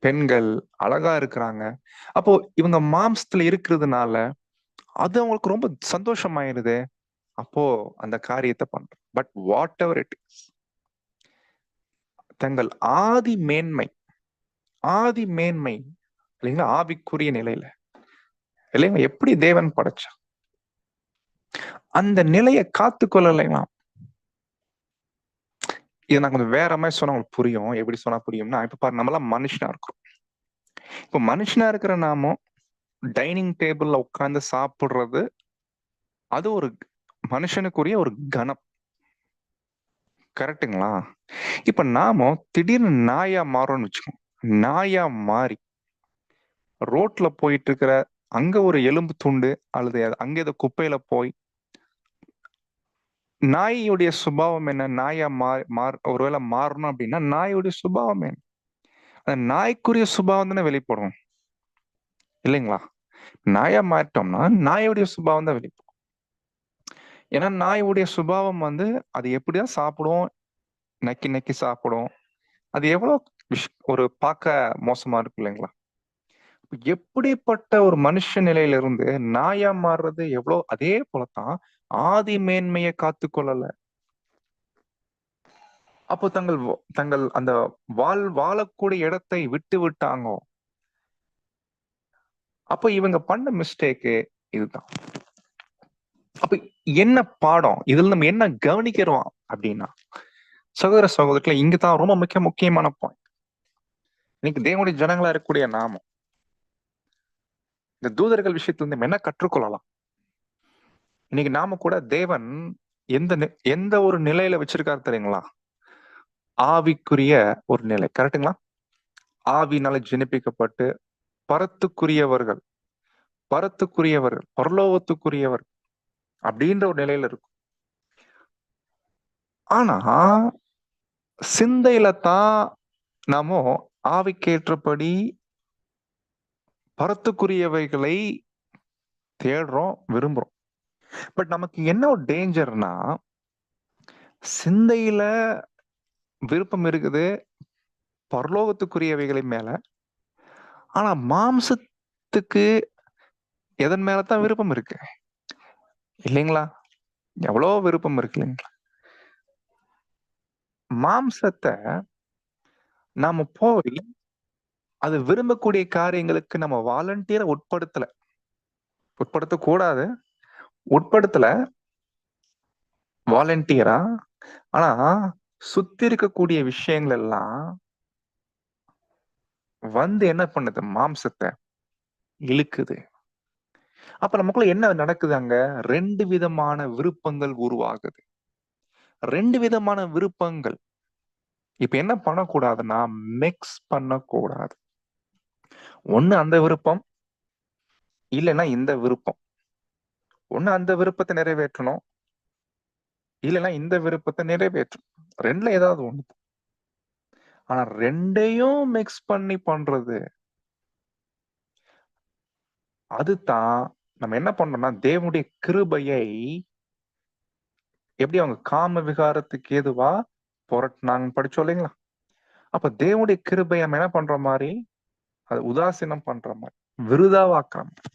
பெண்கள் அழகா இருக்கிறாங்க. அப்போ இவங்க மாம்சத்துல இருக்கிறதுனால அது அவங்களுக்கு ரொம்ப சந்தோஷமாயிருது. அப்போ அந்த காரியத்தை பண்றோம். But what ever it is, தங்கள் ஆதி மேன்மை இல்லைங்களா, ஆவிக்குரிய நிலையில இல்லைங்களா, எப்படி தேவன் படைச்சா அந்த நிலையை காத்து கொள்ளலைங்களா. இதை நான் கொஞ்சம் வேற மாதிரி சொன்னா உங்களுக்கு புரியும். எப்படி சொன்னா புரியும்னா, இப்ப பாரு, நம்மளாம் மனுஷனா இருக்கிறோம். இப்ப மனுஷனா இருக்கிற நாமும் டைனிங் டேபிள்ல உட்கார்ந்து சாப்பிடுறது அது ஒரு மனுஷனுக்குரிய ஒரு கணம். கரெக்டுங்களா? இப்ப நாம திடீர்னு நாயா மாறோம்னு வச்சுக்கோங்க. நாயா மாறி ரோட்ல போயிட்டு இருக்கிற அங்க ஒரு எலும்பு துண்டு அல்லது அங்க ஏதோ குப்பையில போய் நாயுடைய சுபாவம் என்ன? நாயா ஒருவேளை மாறணும் அப்படின்னா நாயுடைய சுபாவம் என்ன? அந்த நாய்க்குரிய சுபாவம் தானே வெளிப்படும் இல்லைங்களா? நாயா மாறிட்டோம்னா நாயுடைய சுபாவம் தான் வெளிப்படும். ஏன்னா நாயுடைய சுபாவம் அது எப்படிதான் சாப்பிடும், நக்கி நக்கி சாப்பிடும். அது எவ்வளவு ஒரு பார்க்க மோசமா இருக்கு இல்லைங்களா? எப்படிப்பட்ட ஒரு மனுஷ நிலையில இருந்து நாயா மாறுறது எவ்வளவு, அதே போலத்தான் ஆதி மேன்மையை காத்து கொள்ளல. அப்போ தங்கள் அந்த வாழக்கூடிய இடத்தை விட்டு விட்டாங்க. அப்ப இவங்க பண்ண மிஸ்டேக்கு இதுதான். அப்ப என்ன பாடம் இதுல நம்ம என்ன கவனிக்கிறோம் அப்படின்னா, சகோதர சகோதரத்துல இங்கதான் ரொம்ப முக்கியமான பாயிண்ட். இன்னைக்கு தேவனுடைய ஜனங்களா இருக்கக்கூடிய நாமம் இந்த தூதர்கள் விஷயத்துல இருந்து என்ன கற்றுக்கொள்ளலாம்? இன்னைக்கு நாம கூட தேவன் எந்த ஒரு நிலையில வச்சிருக்காரு தெரியுங்களா? ஆவிக்குரிய ஒரு நிலை. கரெக்டுங்களா? ஆவினால ஜெனிப்பிக்கப்பட்டு பரத்துக்குரியவர்கள் பரலோகத்துக்குரியவர் அப்படின்ற ஒரு நிலையில இருக்கும். ஆனா சிந்தையில தான் நாம ஆவிக்கேற்றபடி பரத்துக்குரியவைகளை தேடுறோம், விரும்புறோம். பட் நமக்கு என்ன ஒரு டேஞ்சர்னா, சிந்தையில விருப்பம் இருக்குது பரலோகத்துக்குரியவைகளை மேல, ஆனா மாம்சத்துக்கு எதன் மேலதான் விருப்பம் இருக்கு இல்லைங்களா? எவ்வளவு விருப்பம் இருக்கு இல்லைங்களா? மாம்சத்தை நாம போய் அது விரும்பக்கூடிய காரியங்களுக்கு நம்ம வாலண்டியரை உட்படுத்தக்கூடாது, உட்படுத்தல வாலண்டியரா. ஆனா சுத்தி இருக்கக்கூடிய விஷயங்கள் எல்லாம் என்ன பண்ணுது? மாம்சத்தை இழுக்குது. அப்ப நமக்குள்ள என்ன நடக்குது? அங்க 2 விதமான விருப்பங்கள் உருவாகுது. 2 விதமான விருப்பங்கள். இப்ப என்ன பண்ணக்கூடாதுன்னா, மிக்ஸ் பண்ணக்கூடாது. ஒண்ணு அந்த விருப்பம், இல்லைன்னா இந்த விருப்பம். ஒண்ணு அந்த விருப்பத்தை நிறைவேற்றணும், இல்லைன்னா இந்த விருப்பத்தை நிறைவேற்றணும். 2ல ஏதாவது ஒண்ணு. ஆனா 2யும் மிக்ஸ் பண்ணி பண்றது, அதுதான் நம்ம என்ன பண்றோம்னா, தேவனுடைய கிருபையை எப்படி அவங்க காம விகாரத்துக்கு ஏதுவா புரட்டினாங்கன்னு படிச்சோம் இல்லைங்களா? அப்ப தேவனுடைய கிருபை நம்ம என்ன பண்ற மாதிரி, அது உதாசீனம் பண்ற மாதிரி, விருதாவாக்குற மாதிரி.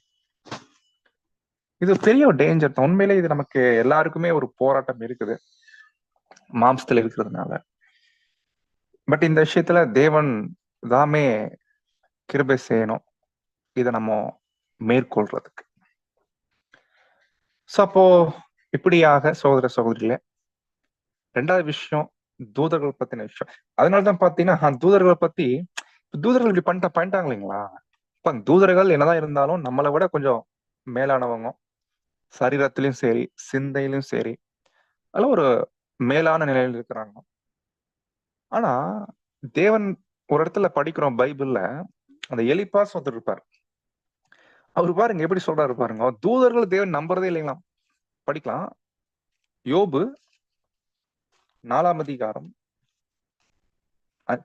இது பெரிய ஒரு டேஞ்சர் தான். உண்மையிலே இது நமக்கு எல்லாருக்குமே ஒரு போராட்டம் இருக்குது மாம்சத்துல இருக்கிறதுனால. பட் இந்த விஷயத்துல தேவன் தாமே கிருபை செய்யணும் இதை நம்ம மேற்கொள்றதுக்கு. சோ அப்போ இப்படியாக சகோதர சகோதரிகளே, 2வது விஷயம் தூதர்கள் பத்தின விஷயம். அதனாலதான் பாத்தீங்கன்னா தூதர்கள் இப்படி பண்ணிட்டாங்க இல்லைங்களா? இப்ப தூதர்கள் என்னதான் இருந்தாலும் நம்மளை விட கொஞ்சம் மேலானவங்க, சரீரத்திலயும் சரி சிந்தையிலும் சரி அதெல்லாம் ஒரு மேலான நிலையில் இருக்கிறாங்க. ஆனா தேவன் ஒரு இடத்துல படிக்கிறோம் பைபிள்ல, அந்த எலிப்பாஸ் ஒருத்தர் இருப்பார். அவரு பாருங்க எப்படி சொல்றாரு பாருங்க, தூதர்கள் தேவன் நம்புறதே இல்லைங்களா. படிக்கலாம், யோபு 4ஆம் அதிகாரம்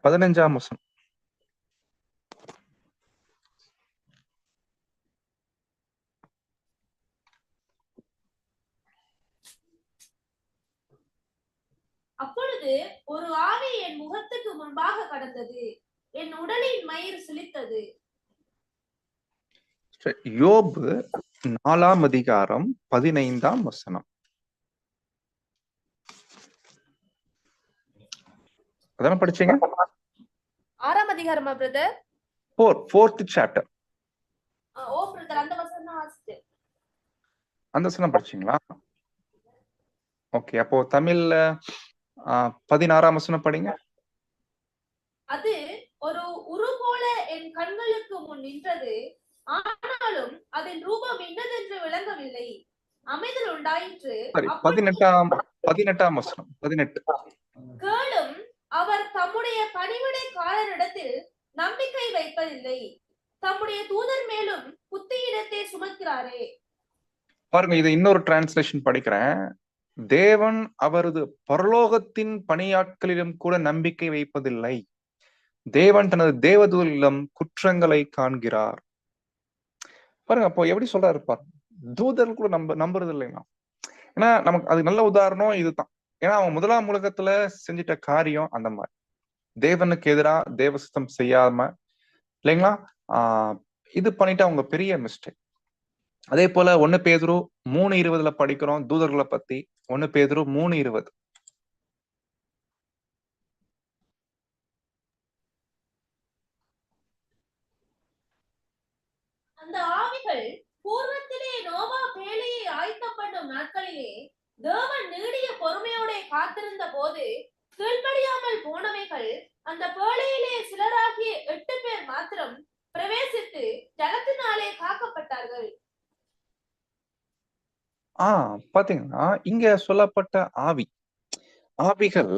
15ஆம் வசனம். அப்பொழுது ஒரு ஆவி என் முகத்துக்கு முன்பாக கடந்தது. என் உடலின் மயிர் சிலித்தது. யோபு 4ஆம் அதிகாரம் 15ஆம் வசனம். அதான படிச்சீங்க? 6ஆம் அதிகாரமா பிரதர்? 4th chapter. ஓ பிரதர், அந்த வசனம் வாசிச்சேன். அந்த வசனம் படிச்சீங்களா? ஓகே, அப்போ தமிழ்ல 16ஆம் வசனம் படிங்க. அது ஒரு உரு போல என் கண்களுக்கு முன் நின்றது, ஆனாலும் அதன் ரூபம் இன்னதென்று விளங்கவில்லை. அமைதல் உண்டாயிற்று. சரி, 18ஆம் வசனம். 18. கேளும், அவர் தம்முடைய பணிவிடைக்காரரிடத்தில் நம்பிக்கை வைப்பதில்லை, தம்முடைய தூதர் மேலும் புத்தியிடத்தை சுமக்கிறாரே. பாருங்க, இது இன்னொரு டிரான்ஸ்லேஷன் படிக்கிறேன். தேவன் அவரது பரலோகத்தின் பணியாட்களிலும் கூட நம்பிக்கை வைப்பதில்லை, தேவன் தனது தேவதூதரிடம் குற்றங்களை காண்கிறார். பாருங்க, அப்போ எப்படி சொல்றாரு பாருங்க, தூதர்கள் கூட நம்புறது இல்லைங்களா? ஏன்னா நமக்கு அது நல்ல உதாரணம் இதுதான். ஏன்னா அவன் முதலாம் உலகத்துல செஞ்சிட்ட காரியம் அந்த மாதிரி, தேவனுக்கு எதிராக தேவசுத்தம் செய்யாம இல்லைங்களா, இது பண்ணிட்டு அவங்க பெரிய மிஸ்டேக். அதே போல 1 பேதுரு 3:20 படிக்கிறோம் தூதர்களை பத்தி. 1 பேதுரு 3:20. அந்த ஆவிகள் பூர்வத்திலே நோவா பேழையை ஆயத்தம் பண்ணும் நாட்களிலே தேவன் நீடிய பொறுமையோட காத்திருந்த போது கீழ்ப்படியாமல் போனவைகள் அந்த பேழையிலே சிலராகிய 8 பேர் மாத்திரம் பிரவேசித்து ஜலத்தினாலே காக்கப்பட்டார்கள். பாத்தீங்கன்னா இங்க சொல்லப்பட்ட ஆவிகள்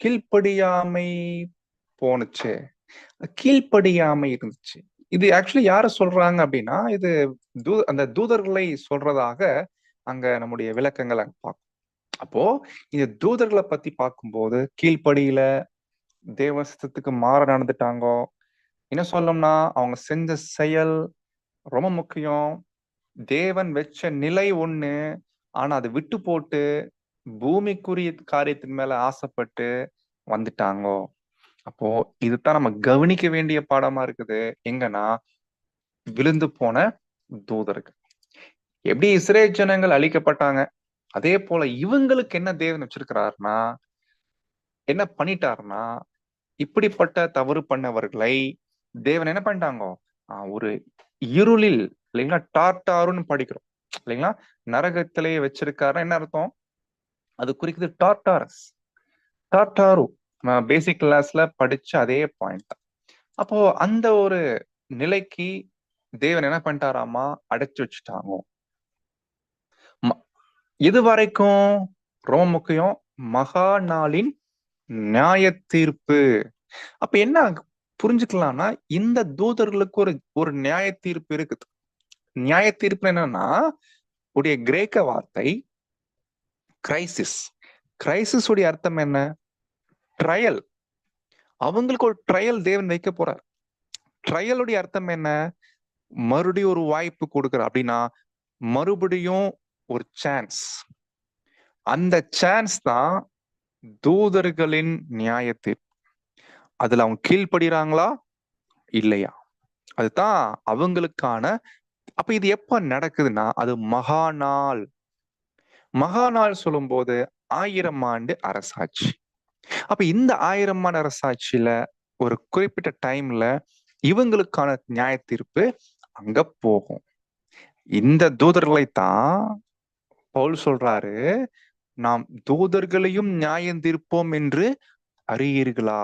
கீழ்ப்படியாமை போனுச்சு, கீழ்ப்படியாமை இருந்துச்சு. இது ஆக்சுவலி யார சொல்றாங்க அப்படின்னா, இது அந்த தூதர்களை சொல்றதாக அங்க நம்முடைய விளக்கங்கள் அங்க பார்க்கும். அப்போ இந்த தூதர்களை பத்தி பார்க்கும்போது கீழ்ப்படியில தேவசத்துக்கு மாற நடந்துட்டாங்க. என்ன சொல்லணும்னா அவங்க செஞ்ச செயல் ரொம்ப முக்கியம். தேவன் வச்ச நிலை ஒண்ணு, ஆனா அதை விட்டு போட்டு பூமிக்குரிய காரியத்தின் மேல ஆசைப்பட்டு வந்துட்டாங்க. அப்போ இதுதான் நம்ம கவனிக்க வேண்டிய பாடமா இருக்குது. எங்கன்னா விழுந்து போன தூதர்கள். எப்படி இஸ்ரேல் ஜனங்கள் அழிக்கப்பட்டாங்க, அதே போல இவங்களுக்கு என்ன தேவன் வச்சிருக்கிறாருன்னா, என்ன பண்ணிட்டாருன்னா, இப்படிப்பட்ட தவறு பண்ணவர்களை தேவன் என்ன பண்ணிட்டாங்க, ஒரு இருளில் இல்லைங்களா, டார்டாருன்னு படிக்கிறோம் இல்லைங்களா, நரகத்திலேயே வச்சிருக்காரு. என்ன அர்த்தம்? அது குறிக்குது டார்டாரு. பேசிக் கிளாஸ்ல படிச்ச அதே பாயிண்ட். அப்போ அந்த ஒரு நிலைக்கு தேவன் என்ன பண்ணிட்டாராமா, அடைச்சு வச்சுட்டாங்க. இது வரைக்கும் ரொம்ப முக்கியம், மகா நாளின் நியாய தீர்ப்பு. அப்ப என்ன புரிஞ்சுக்கலாம்னா, இந்த தூதர்களுக்கு ஒரு நியாய தீர்ப்பு இருக்குது. நியாய தீர்ப்பு என்னன்னா, உடைய கிரேக்க வார்த்தை கிரைசிஸ் உடைய அர்த்தம் என்ன? ட்ரையல். அவங்களுக்கு ஒரு ட்ரையல் தேவன் வைக்க போறார். ட்ரையலுடைய அர்த்தம் என்ன? மறுபடியும் ஒரு வாய்ப்பு கொடுக்குற அப்படின்னா, மறுபடியும் ஒரு சான்ஸ். அந்த சான்ஸ் தான் தூதர்களின் நியாய தீர்ப்பு. அதுல அவங்க கீழ்ப்படுறாங்களா இல்லையா, அதுதான் அவங்களுக்கான. அப்ப இது எப்ப நடக்குதுன்னா, அது மகாநாள் சொல்லும் போது 1000 ஆண்டு அரசாட்சி. அப்ப இந்த 1000 ஆண்டு அரசாட்சியில ஒரு குறிப்பிட்ட டைம்ல இவங்களுக்கான நியாய தீர்ப்பு அங்க போகும். இந்த தூதர்களை தான் பவுல் சொல்றாரு, நாம் தூதர்களையும் நியாயம் தீர்ப்போம் என்று அறியீர்களா,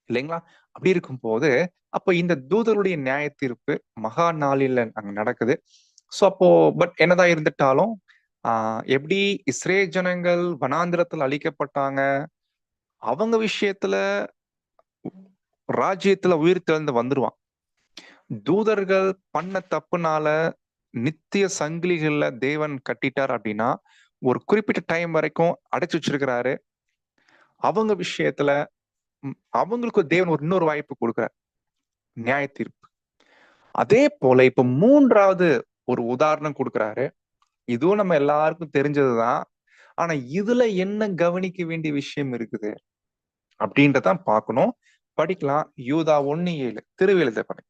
இல்லைங்களா? அப்படி இருக்கும் போது அப்ப இந்த தூதருடைய நியாய தீர்ப்பு மகா நாளில் அங்க நடக்குது. சோ அப்போ பட் என்னதான் இருந்துட்டாலும் எப்படி இஸ்ரேல் ஜனங்கள் வனாந்திரத்தில் அழிக்கப்பட்டாங்க, அவங்க விஷயத்துல ராஜ்யத்துல உயிர் தெழுந்து வந்துருவான். தூதர்கள் பண்ண தப்புனால நித்திய சங்கிலிகள்ல தேவன் கட்டிட்டார் அப்படின்னா, ஒரு குறிப்பிட்ட டைம் வரைக்கும் அடைச்சு வச்சிருக்கிறாரு. அவங்க விஷயத்துல அவங்களுக்கு தேவன் ஒரு இன்னொரு வாய்ப்பு கொடுக்கிறார், நியாய தீர்ப்பு. அதே போல இப்ப 3வது ஒரு உதாரணம் கொடுக்கிறாரு. இதுவும் நம்ம எல்லாருக்கும் தெரிஞ்சதுதான். ஆனா இதுல என்ன கவனிக்க வேண்டிய விஷயம் இருக்குது அப்படின்றதான் பார்க்கணும். படிக்கலாம். யூதா 1:7 திருவெழுத படி.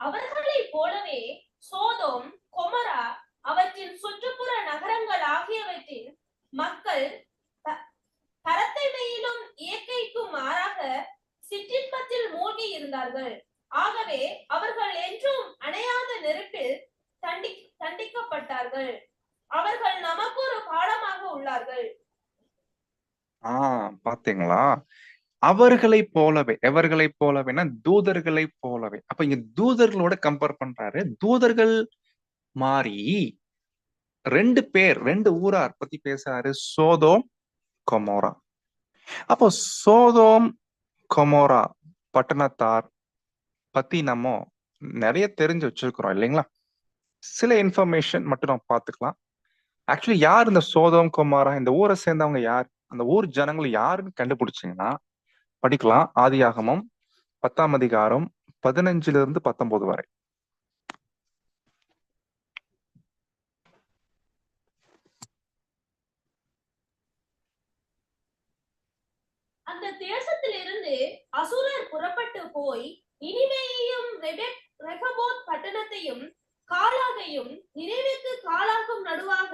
அவர்களைப் போலவே சோதோம் கொமரா அவற்றின் சுற்றுப்புற நகரங்கள் ஆகியவற்றின் மக்கள் பரத்தைமையிலும் இயற்கைக்கும் மாறாக சிற்றின்பத்தில் மூழ்கி இருந்தார்கள். ஆகவே அவர்கள் என்றும் அணையாத நெருப்பில் தண்டிக்கப்பட்டார்கள். அவர்கள் நமக்கு ஒரு பாடமாக உள்ளார்கள். பாத்தீங்களா? அவர்களை போலவே, எவர்களை போலவேனா தூதர்களை போலவே. அப்ப இங்க தூதர்களோட கம்பேர் பண்றாரு. தூதர்கள் மாறி 2 பேர், 2 ஊரார் பத்தி பேசுறாரு, சோதோம் கொமோரா. அப்போ சோதோம் கொமோரா பட்டணத்தார் பத்தி நம்ம நிறைய தெரிஞ்சு வச்சிருக்கிறோம் இல்லைங்களா? சில இன்ஃபர்மேஷன் மட்டும் நம்ம பார்த்துக்கலாம். ஆக்சுவலி யார் இந்த சோதோம் கொமோரா, இந்த ஊரை சேர்ந்தவங்க யார், அந்த ஊர் ஜனங்கள் யாருன்னு கண்டுபிடிச்சிங்கன்னா படிக்கலாம். ஆதியாகமம் 10ஆம் அதிகாரம் 15 - 19 வரை. அந்த தேசத்திலிருந்து அசுரர் புறப்பட்டு போய் நினிவேயையும் ரெகபோத் பட்டணத்தையும் காலாகையும் நினைவுக்கு காலாகும் நடுவாக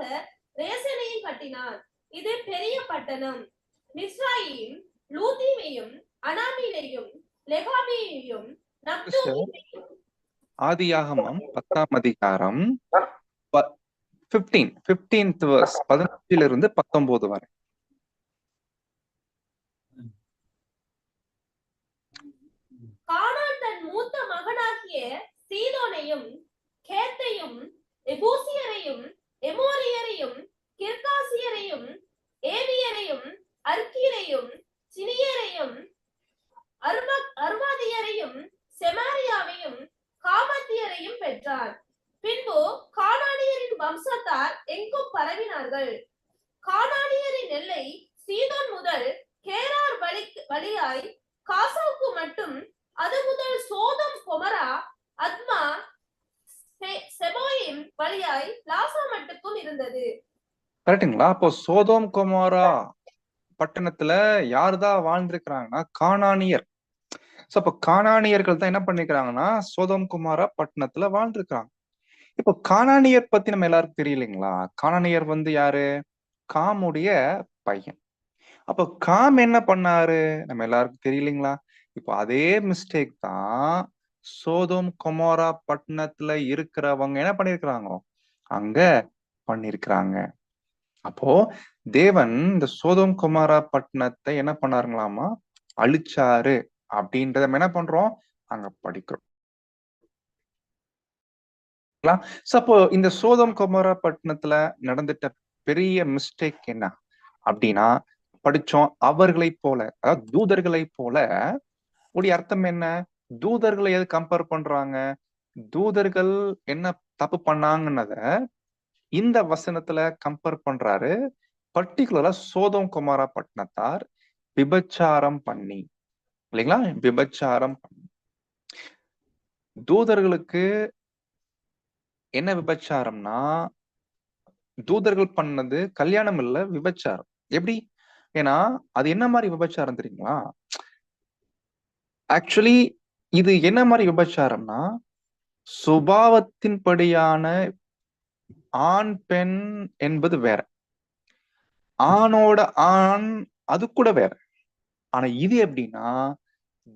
ரேசனையும் கட்டினார். இது பெரிய பட்டணம். மிஸ்ராயையும் லூதீமையும் அனாமீனையும் லெகாபியையும் நப்தூமையும். ஆதியாகமம் 10ஆம் அதிகாரம் 15th verse 15 - 19 வரை. கானான் தன் மூத்த மகனாகிய சீதோனையும் கேத்தையும் எபூசியரையும் எமோரியரையும் கிர்காசியரையும் ஏவியரையும் அர்கீரையும் சினியரையும் அர்வாதியரையும் செமாரியாவையும் காமத்தியரையும் பெற்றார். பின்பு கானானியரின் வம்சத்தார் எங்கும் பரவினார்கள். கானானியரின் எல்லை சீதோன் முதல் கேரார் வழியாய் காசாவுக்கு மட்டும், அது முதல் சோதம் கொமரா அத்மா செபோயிம் வழியாய் லாசா மட்டுக்கும் இருந்தது. கரெக்டுங்களா? அப்போ சோதோம் கொமோரா பட்டணத்துல யாருதான் வாழ்ந்திருக்கிறாங்கன்னா கானானியர். சோ அப்ப கானானியர்கள் தான் என்ன பண்ணிருக்கிறாங்கன்னா சோதோம் கொமோரா பட்டணத்துல வாழ்ந்திருக்கிறாங்க. இப்போ கானானியர் பத்தி நம்ம எல்லாருக்கும் தெரியலைங்களா? கானானியர் யாரு? காமுடைய பையன். அப்போ காம் என்ன பண்ணாரு நம்ம எல்லாருக்கும் தெரியலைங்களா? இப்போ அதே மிஸ்டேக் தான் சோதோம் கொமோரா பட்டணத்துல இருக்கிறவங்க என்ன பண்ணிருக்கிறாங்க, அங்க பண்ணிருக்கிறாங்க. அப்போ தேவன் இந்த சோதோம் கொமோரா பட்டணத்தை என்ன பண்ணாருங்களாமா, அழிச்சாரு அப்படின்றத என்ன பண்றோம், அங்க படிக்கிறோம். அப்போ இந்த சோதோம் கொமோரா பட்டணத்துல நடந்துட்ட பெரிய மிஸ்டேக் என்ன அப்படின்னா படிச்சோம், அவர்களை போல, அதாவது தூதர்களை போல. உடைய அர்த்தம் என்ன? தூதர்களை எது கம்பேர் பண்றாங்க? தூதர்கள் என்ன தப்பு பண்ணாங்கன்னத இந்த வசனத்துல கம்பேர் பண்றாரு. பர்டிகுலரா சோதோம் கொமோரா பட்டணத்தார் விபச்சாரம் பண்ணி, இல்லைங்களா? விபச்சாரம் பண்ணி. தூதர்களுக்கு என்ன விபச்சாரம்னா, தூதர்கள் பண்ணது கல்யாணம் இல்ல, விபச்சாரம். எப்படி? ஏன்னா அது என்ன மாதிரி விபச்சாரம் தெரியுங்களா? ஆக்சுவலி இது என்ன மாதிரி விபச்சாரம்னா, சுபாவத்தின்படியான ஆண் பெண் என்பது வேற, ஆணோட ஆண் அது கூட வேற. ஆனா இது எப்படின்னா,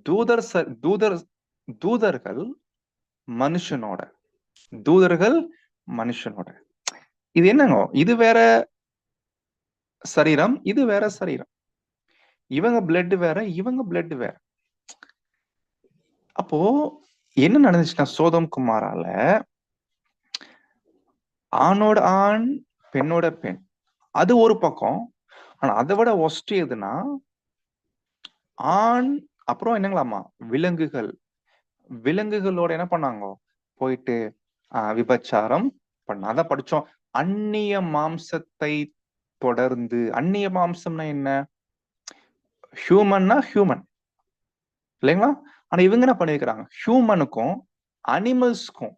தூதர்கள் மனுஷனோட, தூதர்கள் மனுஷனோட. இது என்னங்க, இது வேற சரீரம், இது வேற சரீரம். இவங்க பிளட் வேற, இவங்க பிளட் வேற. அப்போ என்ன நடந்துச்சுன்னா சோதோம் குமாரால ஆணோட ஆண் பெண்ணோட பெண் அது ஒரு பக்கம். ஆனா அதை விட ஒஸ்ட் எதுன்னா, ஆண் அப்புறம் என்னங்களாமா விலங்குகளோட என்ன பண்ணாங்க, போயிட்டு விபச்சாரம் பண்ண. அதான் படிச்சோம். அந்நிய மாம்சத்தை தொடர்ந்து. அந்நிய மாம்சம்னா என்ன? ஹியூமன்னா ஹியூமன் இல்லைங்களா? ஆனா இவங்க என்ன பண்ணிருக்கிறாங்க, ஹியூமனுக்கும் அனிமல்ஸ்க்கும்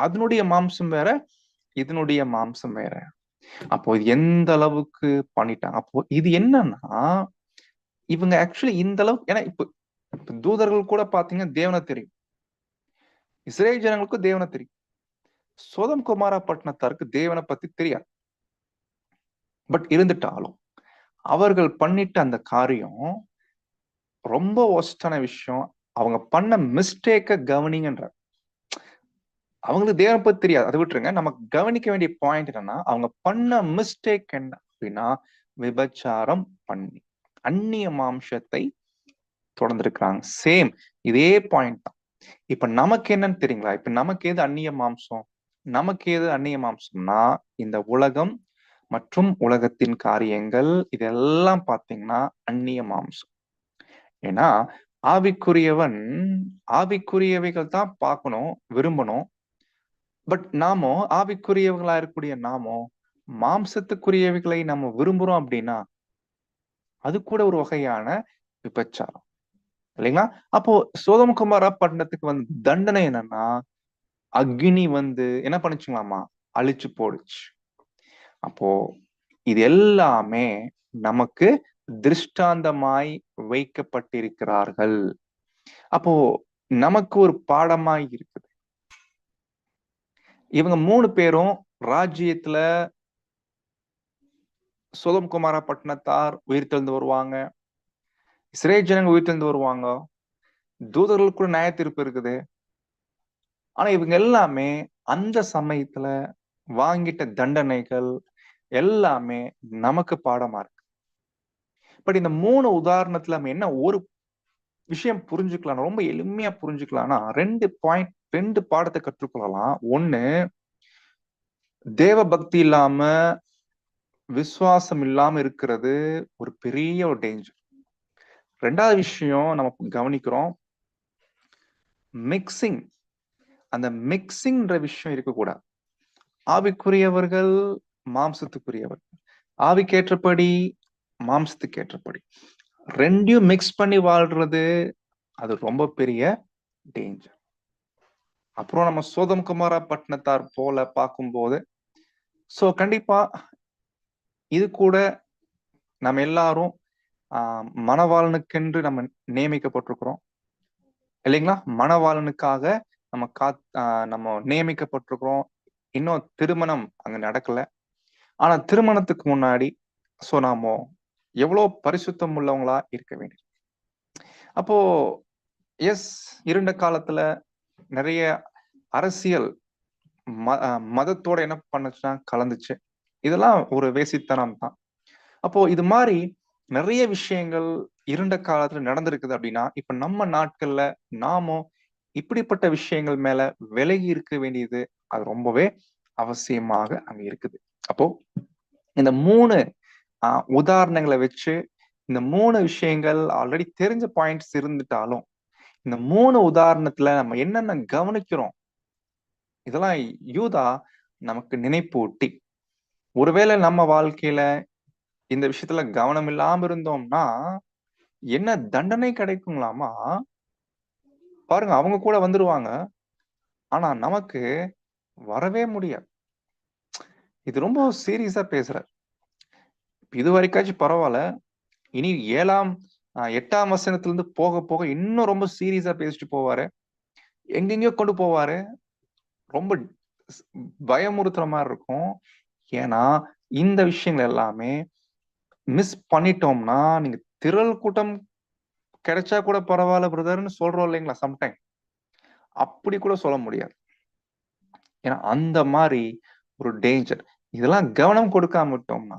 அதனுடைய மாம்சம் வேற, இதனுடைய மாம்சம் வேற. அப்போ இது எந்த அளவுக்கு பண்ணிட்டாங்க. அப்போ இது என்னன்னா, இவங்க ஆக்சுவலி இந்த அளவுக்கு, ஏன்னா இப்ப தூதர்கள் கூட பாத்தீங்கன்னா தேவனை தெரியும், இஸ்ரேல் ஜனங்களுக்கும் தேவனை தெரியும். சோதம் குமாரா பட்டணத்தாருக்கு தேவனை பத்தி தெரியாது. பட் இருந்துட்டாலும் அவர்கள் பண்ணிட்ட அந்த காரியம் ரொம்ப ஒஸ்டான விஷயம். அவங்க பண்ண மிஸ்டேக்க கவனிங்கன்ற. அவங்களுக்கு தேவனை பத்தி தெரியாது, அதை விட்டுருங்க. நமக்கு கவனிக்க வேண்டிய பாயிண்ட் என்னன்னா, அவங்க பண்ண மிஸ்டேக் என்ன அப்படின்னா, விபச்சாரம் பண்ணி அந்நிய மாம்சத்தை தொடர்ந்திருக்கிறாங்க. சேம் இதே பாயிண்ட் தான். இப்ப நமக்கு என்னன்னு தெரியுங்களா? இப்ப நமக்கு எது அந்நிய மாம்சம்? நமக்கு எது அந்நிய மாம்சம்னா, இந்த உலகம் மற்றும் உலகத்தின் காரியங்கள், இதெல்லாம் பாத்தீங்கன்னா அந்நிய மாம்சம். ஏன்னா ஆவிக்குரியவன் ஆவிக்குரியவைகள் தான் பார்க்கணும், விரும்பணும். பட் நாமோ ஆவிக்குரியவர்களா இருக்கக்கூடிய நாமோ மாம்சத்துக்குரியவைகளை நம்ம விரும்புறோம் அப்படின்னா, அது கூட ஒரு வகையான விபச்சாரம் இல்லைங்களா? அப்போ சோதம் குமாரா பட்டணத்துக்கு வந்து தண்டனை என்னன்னா, அக்னி வந்து என்ன பண்ணுச்சுங்களாமா, அழிச்சு போடுச்சு. அப்போ இது எல்லாமே நமக்கு திருஷ்டாந்தமாய் வைக்கப்பட்டிருக்கிறார்கள். அப்போ நமக்கு ஒரு பாடமாய் இருக்குது. இவங்க 3 பேரும் ராஜ்யத்துல சோதம் குமாரா பட்டணத்தார் உயிர்த்தெழுந்து வருவாங்க, இஸ்ரேல் ஜனங்க உயிர்த்தெழுந்து வருவாங்க, தூதர்களுக்கு கூட நியாய தீர்ப்பு இருக்குது. ஆனா இவங்க எல்லாமே அந்த சமயத்துல வாங்கிட்ட தண்டனைகள் எல்லாமே நமக்கு பாடமா இருக்கு. பட் இந்த 3 உதாரணத்துல நம்ம என்ன ஒரு விஷயம் புரிஞ்சுக்கலாம், ரொம்ப எளிமையா புரிஞ்சுக்கலாம்னா, 2 பாடத்தை கற்றுக்கொள்ளலாம். ஒண்ணு, தேவ பக்தி இல்லாம விசுவாசம் இல்லாம இருக்கிறது ஒரு பெரிய ஒரு டேஞ்சர். 2வது விஷயம் நம்ம கவனிக்கிறோம், மிக்சிங். அந்த மிக்சிங்ன்ற விஷயம் இருக்கக்கூடாது. ஆவிக்குரியவர்கள், மாம்சத்துக்குரியவர்கள், ஆவிக்கேற்றபடி, மாம்சத்துக்கேற்றபடி 2யும் மிக்ஸ் பண்ணி வாழ்றது அது ரொம்ப பெரிய டேஞ்சர். அப்புறம் நம்ம சோதம் குமாரா பட்டணத்தார் போல பார்க்கும்போது, சோ கண்டிப்பா இது கூட நம்ம எல்லாரும் மணவாளனுக்கென்று நம்ம நியமிக்கப்பட்டிருக்கிறோம் இல்லைங்களா? மணவாளனுக்காக நம்ம நியமிக்கப்பட்டிருக்கிறோம். இன்னும் திருமணம் அங்க நடக்கல. ஆனா திருமணத்துக்கு முன்னாடி சோ நாம எவ்வளவு பரிசுத்தம் உள்ளவங்களா இருக்க வேண்டியது. அப்போ எஸ், இருண்ட காலத்துல நிறைய அரசியல் மதத்தோட என்ன பண்ணுச்சுன்னா கலந்துச்சு. இதெல்லாம் ஒரு வேசித்தனம் தான். அப்போ இது மாதிரி நிறைய விஷயங்கள் இருண்ட காலத்துல நடந்திருக்குது அப்படின்னா, இப்ப நம்ம நாட்கள்ல நாமும் இப்படிப்பட்ட விஷயங்கள் மேல விலகி இருக்க வேண்டியது அது ரொம்பவே அவசியமாக அங்க இருக்குது. அப்போ இந்த 3 உதாரணங்களை வச்சு, இந்த 3 விஷயங்கள் ஆல்ரெடி தெரிஞ்ச பாயிண்ட்ஸ் இருந்துட்டாலும், இந்த 3 உதாரணத்துல நம்ம என்னென்ன கவனிக்கிறோம், இதெல்லாம் யூதா நமக்கு நினைப்பூட்டி, ஒருவேளை நம்ம வாழ்க்கையில இந்த விஷயத்துல கவனம் இல்லாம இருந்தோம்னா என்ன தண்டனை கிடைக்குங்களாமா பாருங்க. அவங்க கூட வந்துருவாங்க, ஆனா நமக்கு வரவே முடியாது. இது ரொம்ப சீரியஸா பேசுற. இது வரைக்காச்சும் பரவாயில்ல, இனி 8ஆம் வசனத்திலிருந்து போக போக இன்னும் ரொம்ப சீரியஸா பேசிட்டு போவாரு, எங்கெங்கயோ கொண்டு போவாரு. ரொம்ப பயமுறுத்துற மாதிரி இருக்கும். ஏன்னா இந்த விஷயங்கள் எல்லாமே மிஸ் பண்ணிட்டோம்னா, நீங்க திரள் கூட்டம் கிடைச்சா கூட பரவாயில்ல பிரதர்ன்னு சொல்றோம் இல்லைங்களா சம்டைம், அப்படி கூட சொல்ல முடியாது. ஏன்னா அந்த மாதிரி ஒரு டேஞ்சர். இதெல்லாம் கவனம் கொடுக்காம விட்டோம்னா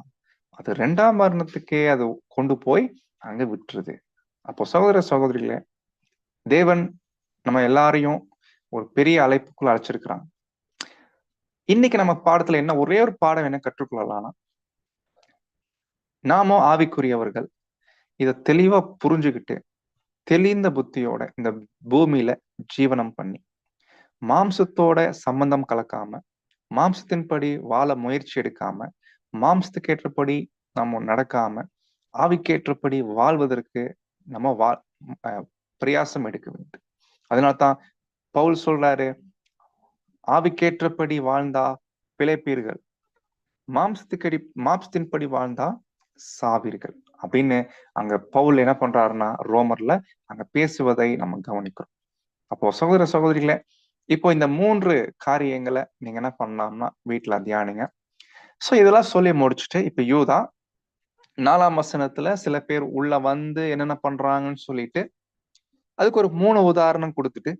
அது 2ஆம் மரணத்துக்கே அது கொண்டு போய் அங்க விட்டுருது. அப்போ சகோதர சகோதரிகளே, தேவன் நம்ம எல்லாரையும் ஒரு பெரிய அழைப்புக்குள்ள அழைச்சிருக்கிறாங்க. இன்னைக்கு நம்ம பாடத்துல என்ன ஒரே ஒரு பாடம் என்ன கற்றுக்கொள்ளலாம், நாம ஆவிக்குரியவர்கள் இதை தெளிவா புரிஞ்சுக்கிட்டு தெளிந்த புத்தியோட இந்த பூமியில ஜீவனம் பண்ணி, மாம்சத்தோட சம்பந்தம் கலக்காம, மாம்சத்தின்படி வாழ முயற்சி எடுக்காம, மாம்சத்துக்கு ஏற்றபடி நம்ம நடக்காம, ஆவிக்கேற்றபடி வாழ்வதற்கு நம்ம பிரயாசம் எடுக்க வேண்டும். அதனால்தான் பவுல் சொல்றாரு, ஆவிக்கேற்றபடி வாழ்ந்தா பிழைப்பீர்கள், மாம்சத்தின்படி வாழ்ந்தா சாவீர்கள் அப்படின்னு அங்க பவுல் என்ன பண்றாருன்னா ரோமர்ல அங்க பேசுவதை நம்ம கவனிக்கிறோம். அப்போ சகோதர சகோதரிகளே, இப்போ இந்த 3 காரியங்களை நீங்க என்ன பண்ணலாம்னா வீட்டுல தியானிங்க. சோ இதெல்லாம் சொல்லி முடிச்சுட்டு இப்ப யூதா 4ஆம் வசனத்துல சில பேர் உள்ள வந்து என்னென்ன பண்றாங்கன்னு சொல்லிட்டு அதுக்கு ஒரு 3 உதாரணம் கொடுத்துட்டு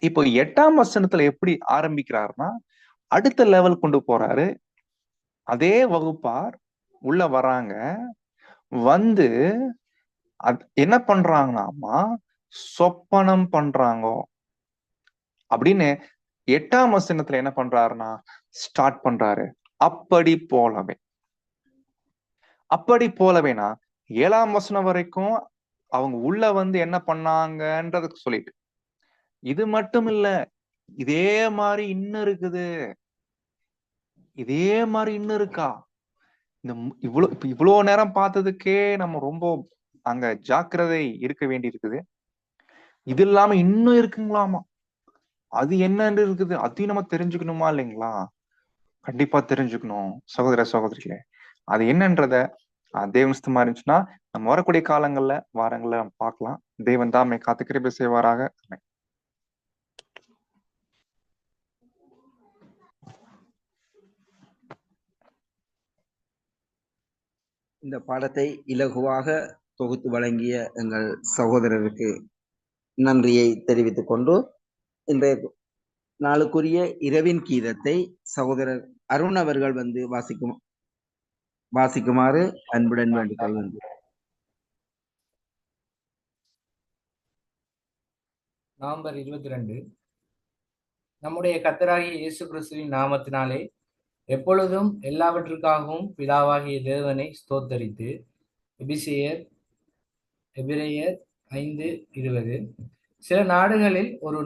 இப்போ 8ஆம் வசனத்துல எப்படி ஆரம்பிக்கிறாருன்னா அடுத்த லெவல் கொண்டு போறாரு. அதே வகுப்பார் உள்ள வராங்க, வந்து என்ன பண்றாங்கன்னாமா சொப்பனம் பண்றாங்கோ அப்படின்னு 8ஆம் வசனத்துல என்ன பண்றாருன்னா ஸ்டார்ட் பண்றாரு. அப்படி போலவேனா 7ஆம் வசனம் வரைக்கும் அவங்க உள்ள வந்து என்ன பண்ணாங்கன்றதுக்கு சொல்லிட்டு, இது மட்டும் இல்ல, இதே மாதிரி இன்னும் இருக்குது, இதே மாதிரி இன்னும் இருக்கா, இந்த இவ்வளவு நேரம் பார்த்ததுக்கே நம்ம ரொம்ப அங்க ஜாக்கிரதை இருக்க வேண்டி இருக்குது. இது இல்லாம இன்னும் இருக்குங்களாமா, அது என்னன்னு இருக்குது, அதையும் நம்ம தெரிஞ்சுக்கணுமா இல்லைங்களா? கண்டிப்பா தெரிஞ்சுக்கணும் சகோதர சகோதரிகளே. அது என்னன்றத தேவன் சுத்தமா இருந்துச்சுன்னா நம்ம வரக்கூடிய காலங்கள்ல வாரங்கள்ல நம்ம பார்க்கலாம். தேவன் தாமே காத்து கிருபை செய்வாராக. இந்த பாடத்தை இலகுவாக தொகுத்து வழங்கிய எங்கள் சகோதரருக்கு நன்றியை தெரிவித்துக் கொண்டு இன்றைய நாளுக்குரிய இரவின் கீதத்தை சகோதரர் அருண் அவர்கள் வந்து வாசிக்குமாறு அன்புடன் வேண்டிக் கொள்கின்றேன். நவம்பர் 22. நம்முடைய கர்த்தராகிய இயேசு கிறிஸ்துவின் நாமத்தினாலே எப்பொழுதும் எல்லாவற்றுக்காகவும் பிதாவாகிய தேவனை ஸ்தோத்தரித்து, எபிரேயர் 5:20. சில நாடுகளில் ஒரு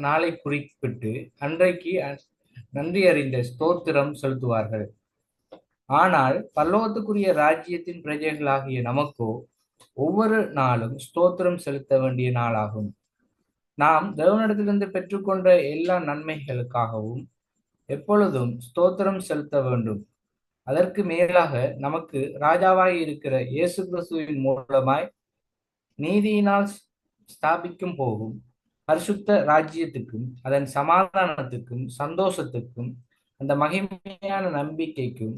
நாளை குறிப்பிட்டு அன்றைக்கு நன்றி அறிந்த ஸ்தோத்திரம் செலுத்துவார்கள். ஆனால் பரலோகத்துக்குரிய ராஜ்யத்தின் பிரஜைகளாகிய நமக்கோ ஒவ்வொரு நாளும் ஸ்தோத்திரம் செலுத்த வேண்டிய நாளாகும். நாம் தேவனிடத்திலிருந்து பெற்றுக்கொண்ட எல்லா நன்மைகளுக்காகவும் எப்பொழுதும் ஸ்தோத்திரம் செலுத்த வேண்டும். அதற்கு மேலாக நமக்கு ராஜாவாய் இருக்கிற இயேசு கிறிஸ்துவின் மூலமாய் நீதியினால் ஸ்தாபிக்கும் போகும் பரிசுத்த ராஜ்யத்துக்கும் அதன் சமாதானத்துக்கும் சந்தோஷத்துக்கும் அந்த மகிமையான நம்பிக்கைக்கும்